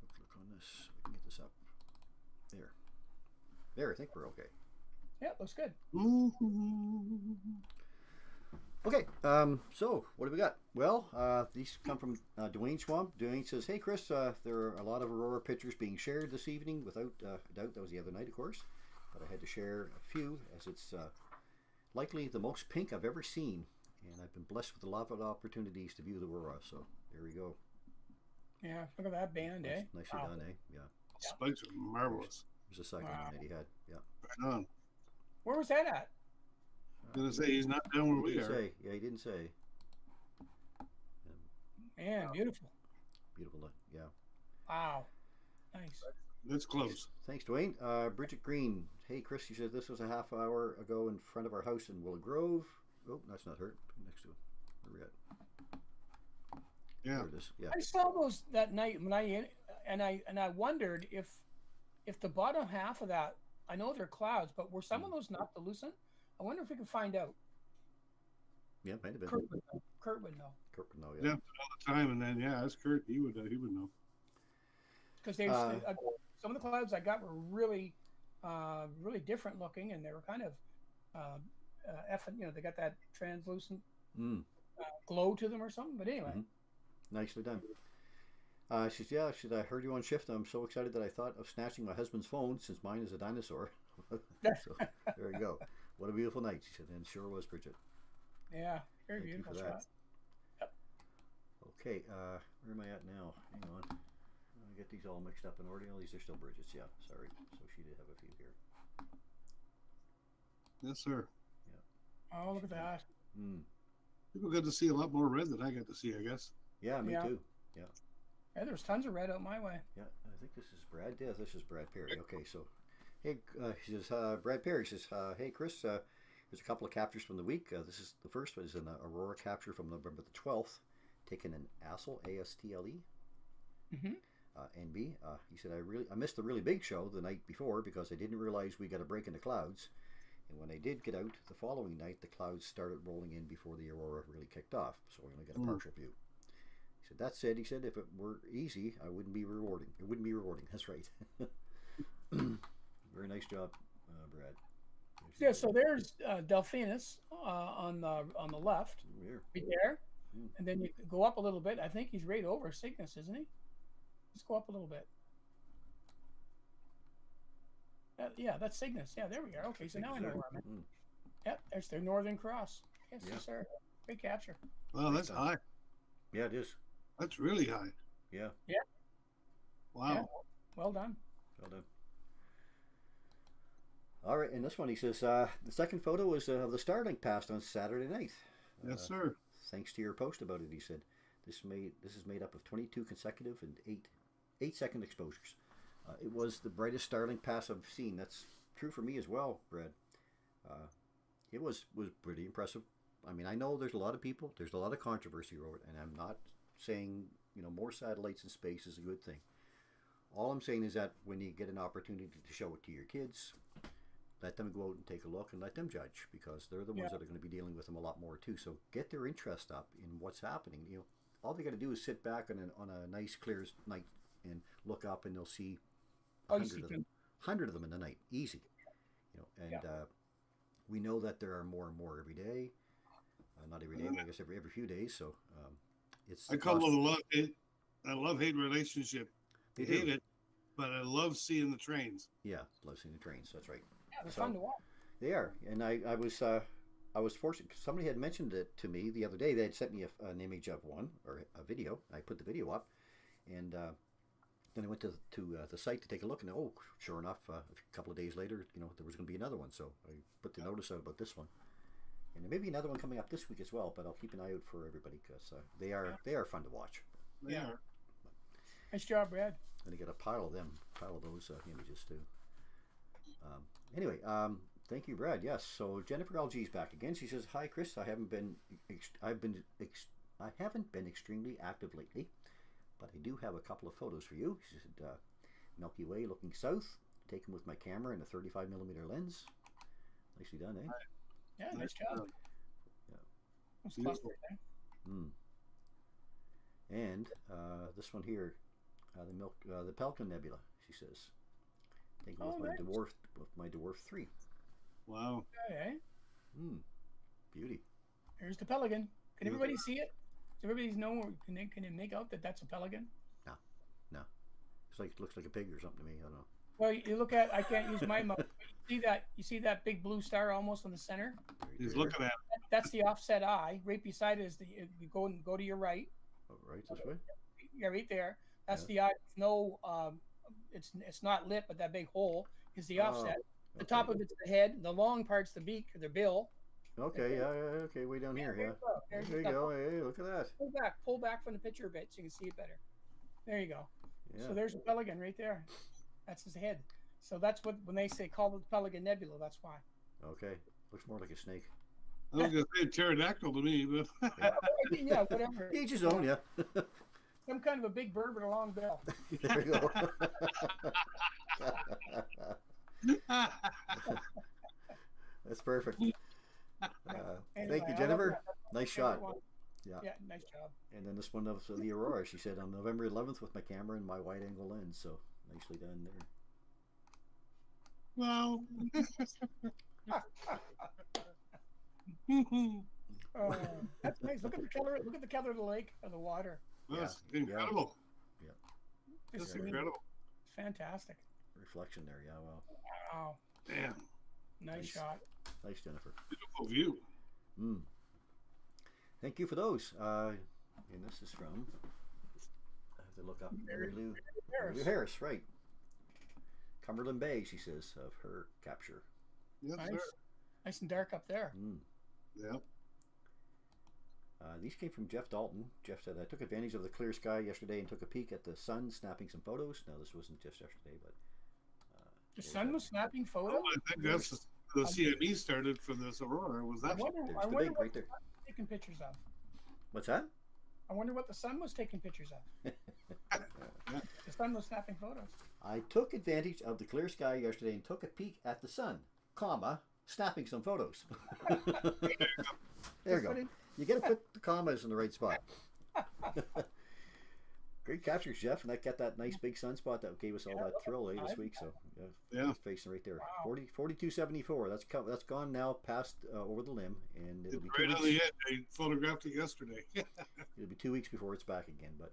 let's click on this. We can get this up. There. There. I think we're okay. Yeah, looks good. Okay, so what do we got? Well, these come from Dwayne Schwab. Dwayne says, "Hey Chris, there are a lot of Aurora pictures being shared this evening. Without doubt, that was the other night, of course. But I had to share a few as it's likely the most pink I've ever seen, and I've been blessed with a lot of opportunities to view the Aurora. So there we go. Yeah, look at that band, eh? Nicely Wow. done, eh? Yeah. Spikes are marvelous. There's a second one that he had. Yeah. Right on. Where was that at? Gonna say he's not down where He we didn't are. say. Yeah, he didn't say. Man, beautiful. Beautiful. Yeah. Wow. Nice. That's close. Thanks, Dwayne. Bridget Green. Hey, Chris, you said this was a half hour ago in front of our house in Willow Grove. Oh, that's not her. Next to it. Where we at? Yeah. There it is. Yeah. I saw those that night when I wondered if the bottom half of that, I know they're clouds, but were some of those not dilucent? I wonder if we can find out. Yeah, might have been. Kurt would know. Kurt would know. Kirk, no, Yeah. yeah. All the time, and then that's Kurt. He would know. Because some of the clouds I got were really, really different looking, and they were kind of, they got that translucent glow to them or something. But anyway, Nicely done. She says, yeah, I heard you on shift. I'm so excited that I thought of snatching my husband's phone since mine is a dinosaur. So there you go. What a beautiful night, she said, and sure was, Bridget. yeah, very Thank you beautiful for shot. that. Okay, where am I at now? Hang on. I get these all mixed up in order. These are still Bridget's, yeah. Sorry. So she did have a few here. Yes, sir. Oh, look at that. People got to see a lot more red than I got to see, I guess. Yeah, me Yeah. too. Yeah. Yeah, there's tons of red out my way. Yeah, I think this is Brad. Yeah, this is Brad Perry. Okay, so, hey, she says, Brad Perry says, hey, Chris, There's a couple of captures from the week. This is the first one is an aurora capture from November the 12th, taken in Astle, A-S-T-L-E. Mm-hmm. NB. He said, I missed the really big show the night before because I didn't realize we got a break in the clouds. And when I did get out the following night, the clouds started rolling in before the aurora really kicked off. So we only got a partial view. He said, that said, he said, if it were easy, I wouldn't be rewarding. It wouldn't be rewarding. That's right. Very nice job, Brad. Yeah, so there's Delphinus on the left, right there. And then you go up a little bit. I think he's right over Cygnus, isn't he? Let's go up a little bit. Yeah, that's Cygnus. Yeah, there we are. Okay, so now I know where I'm at. Yeah, there's their Northern Cross. Yes, yes, sir. Great capture. Wow, that's high. Yeah, it is. That's really high. Yeah. Yeah. Wow. Yeah. Well done. Well done. All right, and this one, he says, the second photo is of the Starlink passed on Saturday night. Yes, sir. Thanks to your post about it, he said. This is made up of 22 consecutive and 8-second exposures. It was the brightest Starlink pass I've seen. That's true for me as well, Brad. It was pretty impressive. I mean, I know there's a lot of people, there's a lot of controversy over it, and I'm not saying, more satellites in space is a good thing. All I'm saying is that when you get an opportunity to show it to your kids, let them go out and take a look and let them judge, because they're the ones that are going to be dealing with them a lot more too. So get their interest up in what's happening. All they got to do is sit back on a nice clear night and look up, and they'll see 100 of them in the night, easy. We know that there are more and more every day. Not every day, but I guess every few days. So it's. I call it a love-hate relationship. I hate it, but I love seeing the trains. Yeah, love seeing the trains. That's right. Yeah, they're fun to watch. They are, and I was fortunate because somebody had mentioned it to me the other day. They had sent me an image of one or a video. I put the video up, and then I went to the site to take a look, and sure enough, a couple of days later, there was going to be another one. So I put the notice out about this one, and there may be another one coming up this week as well. But I'll keep an eye out for everybody because they are fun to watch. They are. Nice job, Brad. And I got a pile of those images too. Anyway, thank you, Brad. Yes. So Jennifer LG's back again. She says, "Hi, Chris. I haven't been extremely active lately, but I do have a couple of photos for you." She said, "Milky Way looking south, taken with my camera and a 35mm lens. Nicely done, eh?" Yeah, nice job. Yeah. That's cluster there. And this one here, the Pelican Nebula. She says, taken with my dwarf 3. Wow. Okay. Beauty. Here's the Pelican. Can everybody see it? Does everybody know? Can they make out that that's a pelican? No. It looks like a pig or something to me. I don't know. Well, you look at. I can't use my mouse. You see that big blue star almost in the center? He's looking at it. That's the offset eye. Right beside it is you go to your right. Oh, right this way. Yeah, right there. That's the eye. No, it's not lit, but that big hole is the offset. The top of it's the head. The long part's the beak, or the bill. Okay, yeah, okay, way down here, yeah. There you go. Hey, look at that. Pull back from the picture a bit so you can see it better. There you go. Yeah. So there's a pelican right there. That's his head. So that's what when they say call it the Pelican Nebula. That's why. Okay, looks more like a snake. I was gonna say pterodactyl to me, but yeah, whatever. Each his own, yeah. Some kind of a big bird with a long bill. There you go. That's perfect. Anyway, thank you, Jennifer. Nice shot. Yeah, nice job. And then this one of the Aurora, she said, on November 11th with my camera and my wide-angle lens. So nicely done there. Wow. That's nice. Look at the color. Look at the color of the lake or the water. That's incredible. Yeah. That's incredible. Fantastic. Reflection there, yeah. Wow. Damn. Nice shot. Nice, Jennifer. Beautiful view. Thank you for those. And this is from. I have to look up Mary Lou Harris, right? Cumberland Bay, she says, of her capture. Yes, nice. sir. Nice and dark up there. Yeah. These came from Jeff Dalton. Jeff said, I took advantage of the clear sky yesterday and took a peek at the sun, snapping some photos. Now, this wasn't just yesterday, but... the sun was snapping photos? I think the CME started for this aurora. Was I that? wonder, There's I the wonder big what right there. the sun was taking pictures of. What's that? I wonder what the sun was taking pictures of. The sun was snapping photos. I took advantage of the clear sky yesterday and took a peek at the sun, comma, snapping some photos. There you go. Funny. You got to put the commas in the right spot. Great captures, Jeff, and that got that nice big sunspot that gave us all that thrill this week. So Yeah. facing right there, Wow. 4274. That's gone now, past over the limb, and it'll It's be right 2 on the weeks. edge. I photographed it yesterday. It'll be 2 weeks before it's back again, but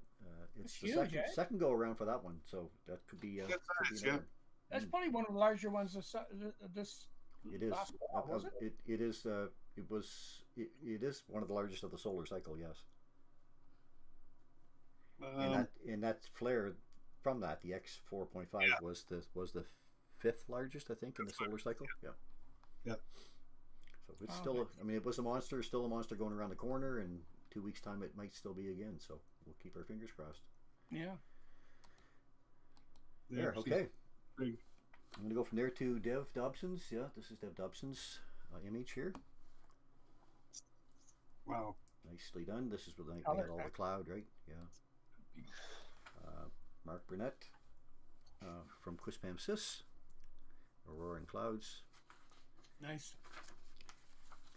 it's It's the huge, second go around for that one, so that could be. Good Could be size, another yeah. That's one. probably one of the larger ones this It is. last fall, was it? It is. It is one of the largest of the solar cycle. Yes. And that flare from that, the X 4.5 was the fifth largest, I think, in the solar cycle. Yeah. Yeah. So it's Wow. still. I mean, it was a monster. Still a monster going around the corner, and 2 weeks time it might still be again. So we'll keep our fingers crossed. Yeah. There. Okay. Big. I'm going to go from there to Dev Dobson's. Yeah, this is Dev Dobson's image here. Wow. Nicely done. This is when I Color had all the cloud, right? Yeah. Mark Burnett from Quispam Sis. Aurora and Clouds. Nice.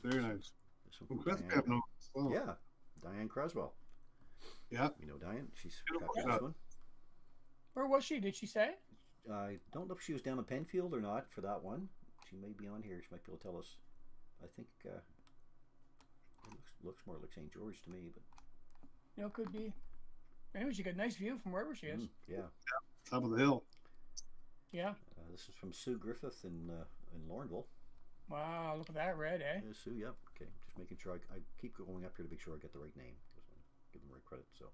Very nice. This one Well, from Chris Diane. Pam knows. Oh, Yeah, Diane Croswell. Yeah. You know Diane. She's Beautiful got shot. this one. Where was she? Did she say? I don't know if she was down in Penfield or not for that one. She may be on here. She might be able to tell us. I think it looks more like St. George to me, but You know, could be. Anyway, she got a nice view from wherever she is. yeah. Top of the hill. Yeah. This is from Sue Griffith in Lorneville. Wow, look at that red, eh? Yeah, Sue, yep. Okay, just making sure I keep going up here to make sure I get the right name. Because I give them the right credit. So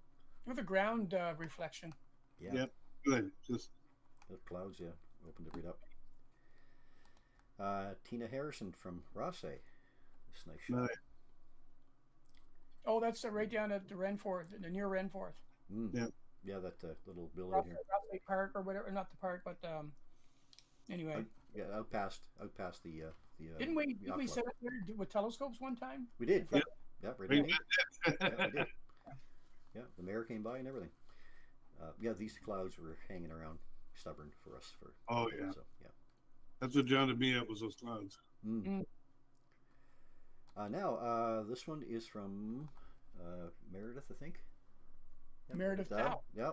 With a ground reflection. yeah, Yep. Good. Just the clouds, yeah, opened it right up. Tina Harrison from Rosse. This nice shot. nice. Oh, that's right down at the Renforth, the near Renforth. Yeah, yeah, that little building here. Rothway Park or whatever, not the park, but anyway. Yeah, out past the. Didn't we aqua. set up there with telescopes one time? We did. Yeah. Yeah, right. Right. on. Yeah, we did. Yeah, the mayor came by and everything. Yeah, these clouds were hanging around, stubborn for us for. Oh, yeah. So yeah. That's what jounded me up was those clouds. Now, this one is from Meredith, I think. Yeah, Meredith Dow. Yeah,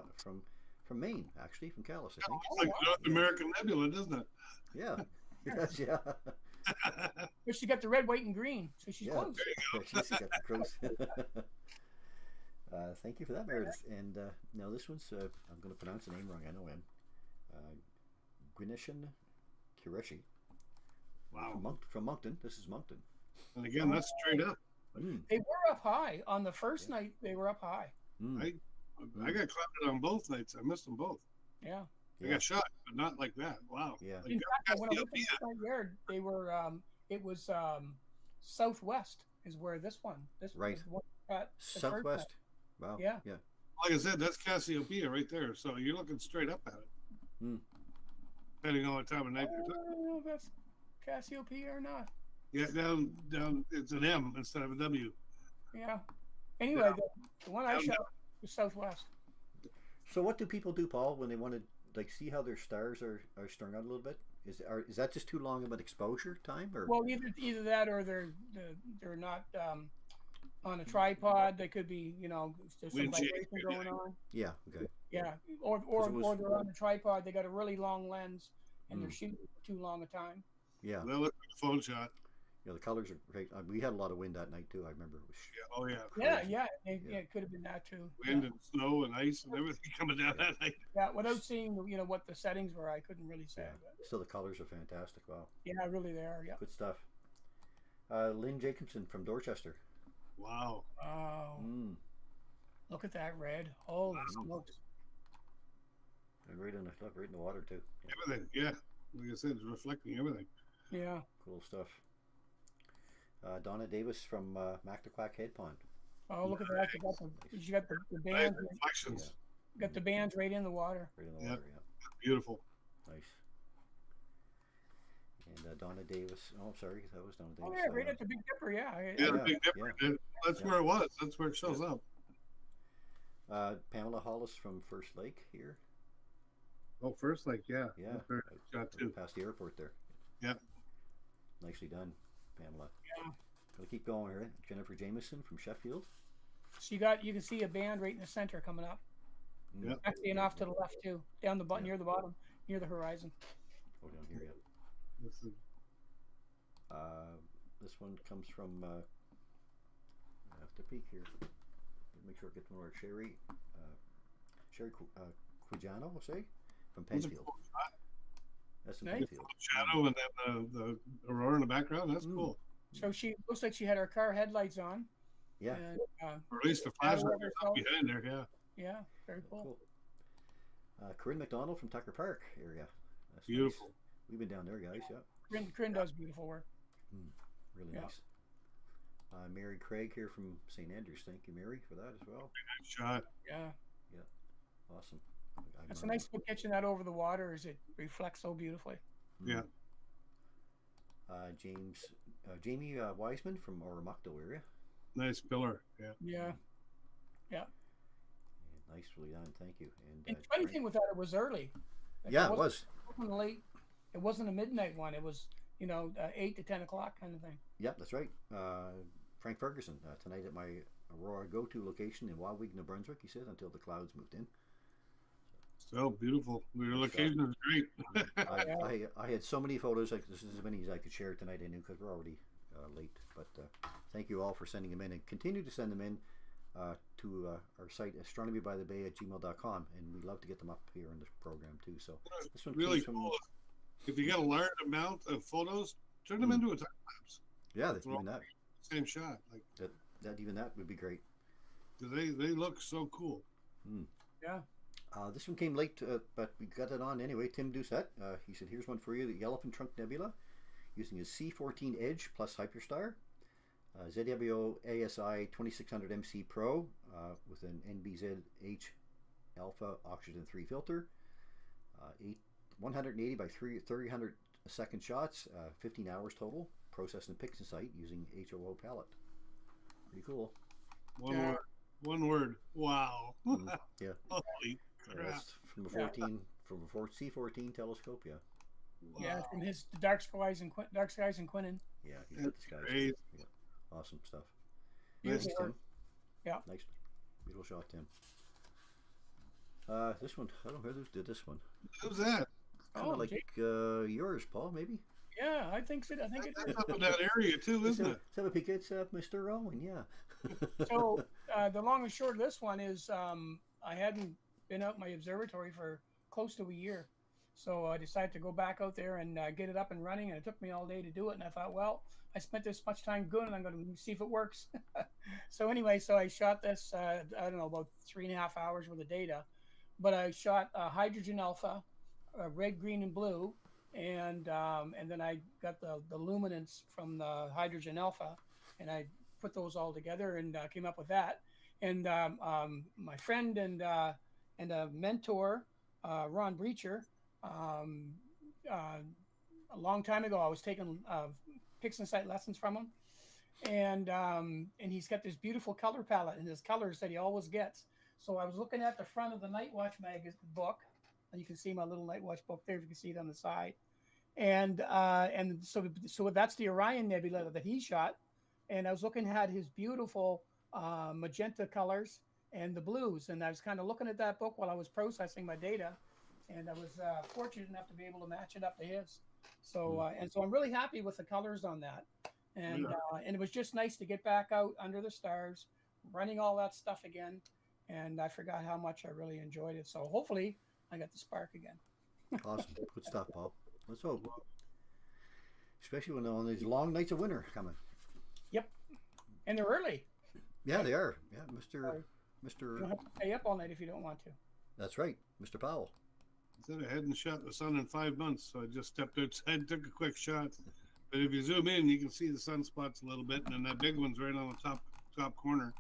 from Maine, actually, from Calais, I think. It's like the North American Nebula, doesn't it? Yeah, yes, yeah. But she got the red, white, and green, so she's Yeah. close. She's got the crows. Thank you for that, Meredith. And now this one's, I'm going to pronounce the name wrong, I know him. Gwinishan Kireshi. Wow. From Moncton. This is Moncton. And again, that's straight up. They were up high on the first night. They were up high. I got clouded on both nights. I missed them both. Yeah. I got shot, but not like that. Wow. Yeah. Like, In fact, when I looked at Cassiopeia. the front yard, they were. It was southwest is where this one. This Right. was the one that got the first Southwest. night. Wow. Yeah. Yeah. Like I said, that's Cassiopeia right there. So you're looking straight up at it. Depending on what time of night I you're don't talking. know if that's Cassiopeia or not. Yeah, down. It's an M instead of a W. Yeah. Anyway, the one I shot was southwest. So what do people do, Paul, when they want to like see how their stars are strung out a little bit? Is that just too long of an exposure time, or? Well, either that or they're not on a tripod. They could be, there's some Wind vibration sheet. going on. Yeah. Okay. Yeah, or 'Cause it was- they're on a tripod. They got a really long lens, and they're Mm. shooting for too long a time. Yeah. They'll look like a phone shot. Yeah. The colors are great. We had a lot of wind that night too. I remember. It was, Yeah. Oh, yeah. Crazy. Yeah, Yeah. it could have been that too. Wind and snow and ice and everything coming down that night. Yeah, without seeing what the settings were, I couldn't really say. Yeah. But Still, the colors are fantastic. Wow. yeah, really, they are. Yeah. Good stuff. Lynn Jacobson from Dorchester. Wow. Wow, look at that red! Holy smokes! And right in the water too. Yeah. Everything. Yeah. Like I said, it's reflecting everything. Yeah. Cool stuff. Donna Davis from Mactaquac Head Pond. Oh, look at that! You got the Nice bands. reflections. Got the bands right in the water. Right in the Yeah. water. Yeah. Beautiful. Nice. And Donna Davis. Oh, sorry, that was Donna Davis. Oh yeah, right at the Big Dipper. Yeah. Yeah, the Big Dipper. That's where it was. That's where it shows up. Pamela Hollis from First Lake here. Oh, First Lake, yeah. Yeah. Shot too. Past the airport there. Yeah. Nicely done, Pamela. Yeah. Gonna keep going here. Jennifer Jameson from Sheffield. So you can see a band right in the center coming up. Yeah. Actually, and off to the left too, down the near the bottom, near the horizon. Oh, down here, yeah. This one comes from. I have to peek here. Make sure I get the right. Sherry Quijano, we'll say, from Penfield. That's in Penfield. Shadow and then the aurora in the background. That's cool. So she looks like she had her car headlights on. Yeah. And, or at least the flashlight behind her. Yeah. Yeah, very cool. Corinne McDonald from Tucker Park area. That's beautiful. Nice. We've been down there, guys. Yeah. Corinne does beautiful work. Really nice. Mary Craig here from St. Andrews. Thank you, Mary, for that as well. Good shot. Yeah. Yeah. Awesome. It's a nice look catching that over the water as it reflects so beautifully. Yeah. Jamie Wiseman from Oromocto area. Nice pillar. Yeah. Yeah. Yeah. Nicely done. Thank you. And the funny thing with that, it was early. Like it was. It wasn't late. It wasn't a midnight one. It was 8 to 10 o'clock kind of thing. Yep, that's right. Frank Ferguson tonight at my Aurora go-to location in Wildwig, New Brunswick. He said until the clouds moved in. So beautiful. Your location is great. I had so many photos. This is as many as I could share tonight. I knew because we're already late. But thank you all for sending them in, and continue to send them in to our site astronomybythebay@gmail.com, and we'd love to get them up here in the program too. So this one really cool. If you get a large amount of photos, turn them into a time lapse. Yeah, even that same shot. Like that would be great. They look so cool. Yeah. This one came late, but we got it on anyway. Tim Doucette, he said, here's one for you, the Elephant Trunk Nebula, using his C14 Edge plus Hyperstar, ZWO ASI 2600 MC Pro with an NBZH Alpha Oxygen 3 filter, 180 by 300 second shots, 15 hours total, processed in PixInsight using HOO palette. Pretty cool. One word. Wow. Yeah. Holy crap. From a C14 telescope, yeah. Wow. Yeah, from his Dark Skies and Quinnen. Yeah, he's got the skies. Yeah. Awesome stuff. Nice, Tim. Yeah. Nice. Beautiful shot, Tim. This one, I don't know who did this one. Who's that? Kind of like yours, Paul, maybe? Yeah, I think so. I think it is. Up in that area too, isn't it? Let's have a peek. It's Mr. Owen, yeah. So the long and short of this one is I hadn't been out in my observatory for close to a year. So I decided to go back out there and get it up and running, and it took me all day to do it. And I thought, well, I spent this much time doing it, I'm going to see if it works. So anyway, I shot this, I don't know, about 3.5 hours worth of data. But I shot hydrogen alpha, red, green, and blue. And then I got the luminance from the hydrogen alpha, and I put those all together and came up with that. And my friend and a mentor, Ron Breacher, a long time ago, I was taking PixInsight lessons from him, and he's got this beautiful color palette and his colors that he always gets. So I was looking at the front of the Night Watch magazine book, and you can see my little Night Watch book there if you can see it on the side. And so that's the Orion Nebula that he shot, and I was looking at his beautiful magenta colors and the blues, and I was kind of looking at that book while I was processing my data, and I was fortunate enough to be able to match it up to his. So so I'm really happy with the colors on that, and it was just nice to get back out under the stars, running all that stuff again, and I forgot how much I really enjoyed it. So hopefully I got the spark again. Awesome, good stuff, Paul. Let's hope. Especially when on these long nights of winter coming. Yep, and they're early. Yeah, they are. Yeah, Mr. You don't have to stay up all night if you don't want to. That's right, Mr. Powell. I said I hadn't shot the sun in 5 months, so I just stepped outside and took a quick shot. But if you zoom in, you can see the sunspots a little bit, and then that big one's right on the top corner.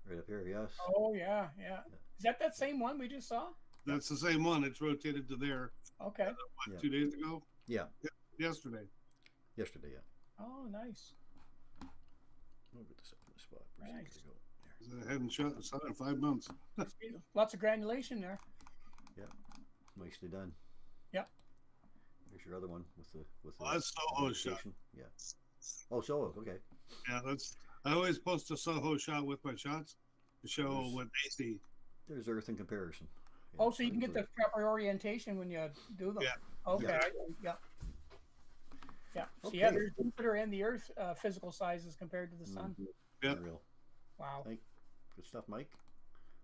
Right up here, yes. Oh yeah. Is that same one we just saw? That's the same one. It's rotated to there. Okay. 2 days ago? Yeah. Yesterday. Yesterday, yeah. Oh, nice. We'll get this up in the spot. Where's it Nice. gonna go? I hadn't shot the sun in 5 months. Lots of granulation there. There. Nicely done. Yep. Here's your other one with the Well, that's Soho shot. notification. Yeah. Oh, Soho. Okay. Yeah, I always post a Soho shot with my shots to show Nice. what they see. There's Earth in comparison. Yeah, Oh, so you can get very the proper orientation when you do them. Yeah. Okay. Yeah. Yeah. So Okay. yeah, there's Jupiter and the Earth physical sizes compared to the Sun. good. Yeah. Unreal. Wow. Good stuff, Mike.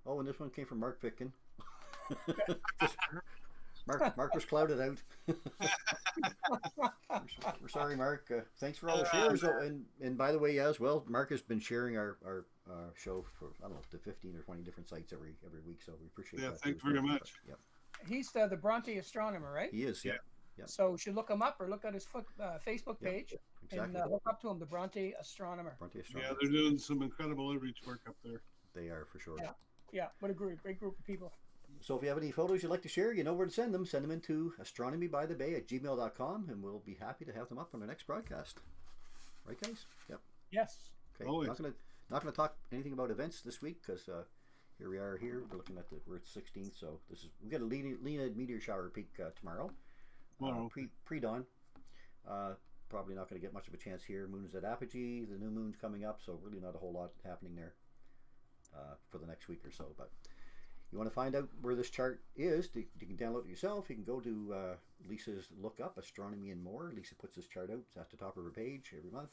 Oh, and this one came from Mark Pitkin. Mark was clouded out. We're sorry, Mark. Thanks for all the shares. Oh, and by the way, as well, Mark has been sharing our show for, I don't know, to 15 or 20 different sites every week. So we appreciate that. Thanks too, as very well. much. Yep. He's the Bronte astronomer, right? He is. Yeah. Yeah. So you should look him up or look at his Facebook Yeah, page exactly. and hook up to him, the Bronte astronomer. Bronte Yeah, Astronomy. they're doing some incredible outreach work up there. They are for sure. Yeah. Yeah, what a great group of people. So if you have any photos you'd like to share, you know where to send them. Send them into astronomybythebay@gmail.com, and we'll be happy to have them up on our next broadcast. Right, guys? Yep. Yes. Okay. Always. Not gonna talk anything about events this week because here we are. We're looking at we're at 16th, so we got a Leonid meteor shower peak tomorrow. Wow. Pre dawn. Probably not going to get much of a chance here. Moon's at apogee. The new moon's coming up, so really not a whole lot happening there for the next week or so. But you want to find out where this chart is, you can download it yourself. You can go to Lisa's Look Up Astronomy and More. Lisa puts this chart out at the top of her page every month,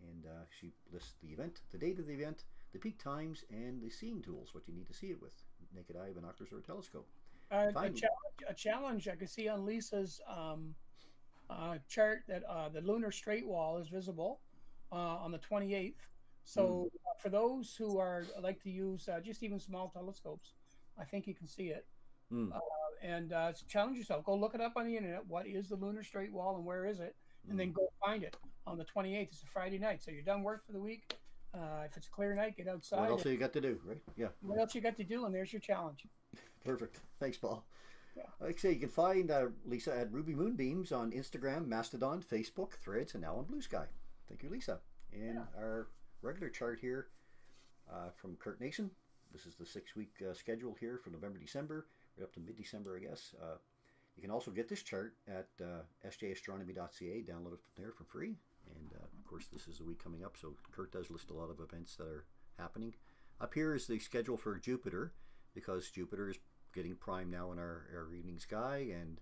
and she lists the event, the date of the event, the peak times, and the seeing tools, what you need to see it with, naked eye, binoculars, or a telescope. A challenge I could see on Lisa's chart that the lunar straight wall is visible on the 28th. So for those who like to use just even small telescopes, I think you can see it. And challenge yourself. Go look it up on the internet. What is the lunar straight wall and where is it? And then go find it on the 28th. It's a Friday night. So you're done work for the week. If it's a clear night, get outside. What else have you got to do, right? Yeah. What else you got to do? And there's your challenge. Perfect. Thanks, Paul. Yeah. Like I say, you can find Lisa at Ruby Moonbeams on Instagram, Mastodon, Facebook, Threads, and now on Blue Sky. Thank you, Lisa. And our regular chart here from Kurt Nason. This is the 6-week schedule here for November, December. Right up to mid-December, I guess. You can also get this chart at sjastronomy.ca. Download it from there for free. And of course, this is the week coming up, so Kurt does list a lot of events that are happening. Up here is the schedule for Jupiter, because Jupiter is getting prime now in our evening sky, and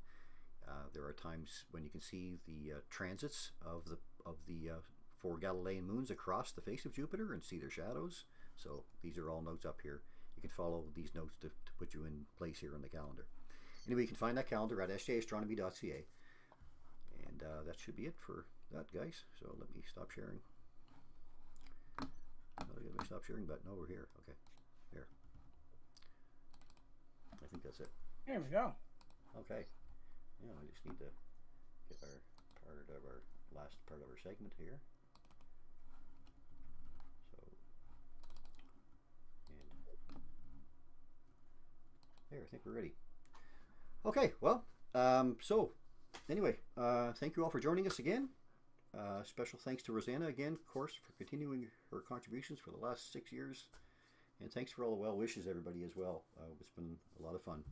there are times when you can see the transits of the 4 Galilean moons across the face of Jupiter and see their shadows. So these are all notes up here. You can follow these notes to put you in place here on the calendar. Anyway, you can find that calendar at sjastronomy.ca. And that should be it for that, guys. So let me stop sharing. Let me stop sharing button. Oh, we're here. Okay. There. I think that's it. There we go. Okay. Yeah, I just need to get our last part of our segment here. So, and there, I think we're ready. Okay, well, so anyway, thank you all for joining us again. Special thanks to Rosanna again, of course, for continuing her contributions for the last 6 years. And thanks for all the well wishes, everybody, as well. It's been a lot of fun.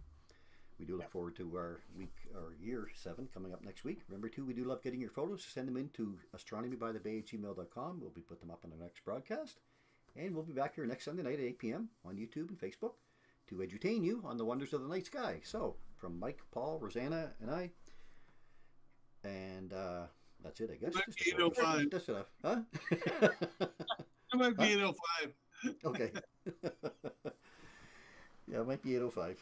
We do look forward to our year 7 coming up next week. Remember, too, we do love getting your photos. Send them in to astronomybythebay@gmail.com. We'll be putting them up on the next broadcast. And we'll be back here next Sunday night at 8 p.m. on YouTube and Facebook to edutain you on the wonders of the night sky. So, from Mike, Paul, Rosanna, and I, and that's it, I guess. Might be 8:05. That's enough. Huh? It might be 8:05. Okay. Yeah, it might be 8:05.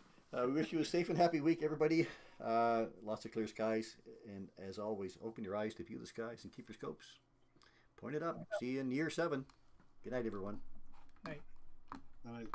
We wish you a safe and happy week, everybody. Lots of clear skies. And as always, open your eyes to view the skies and keep your scopes pointed up. See you in year 7. Good night, everyone. Right. All right.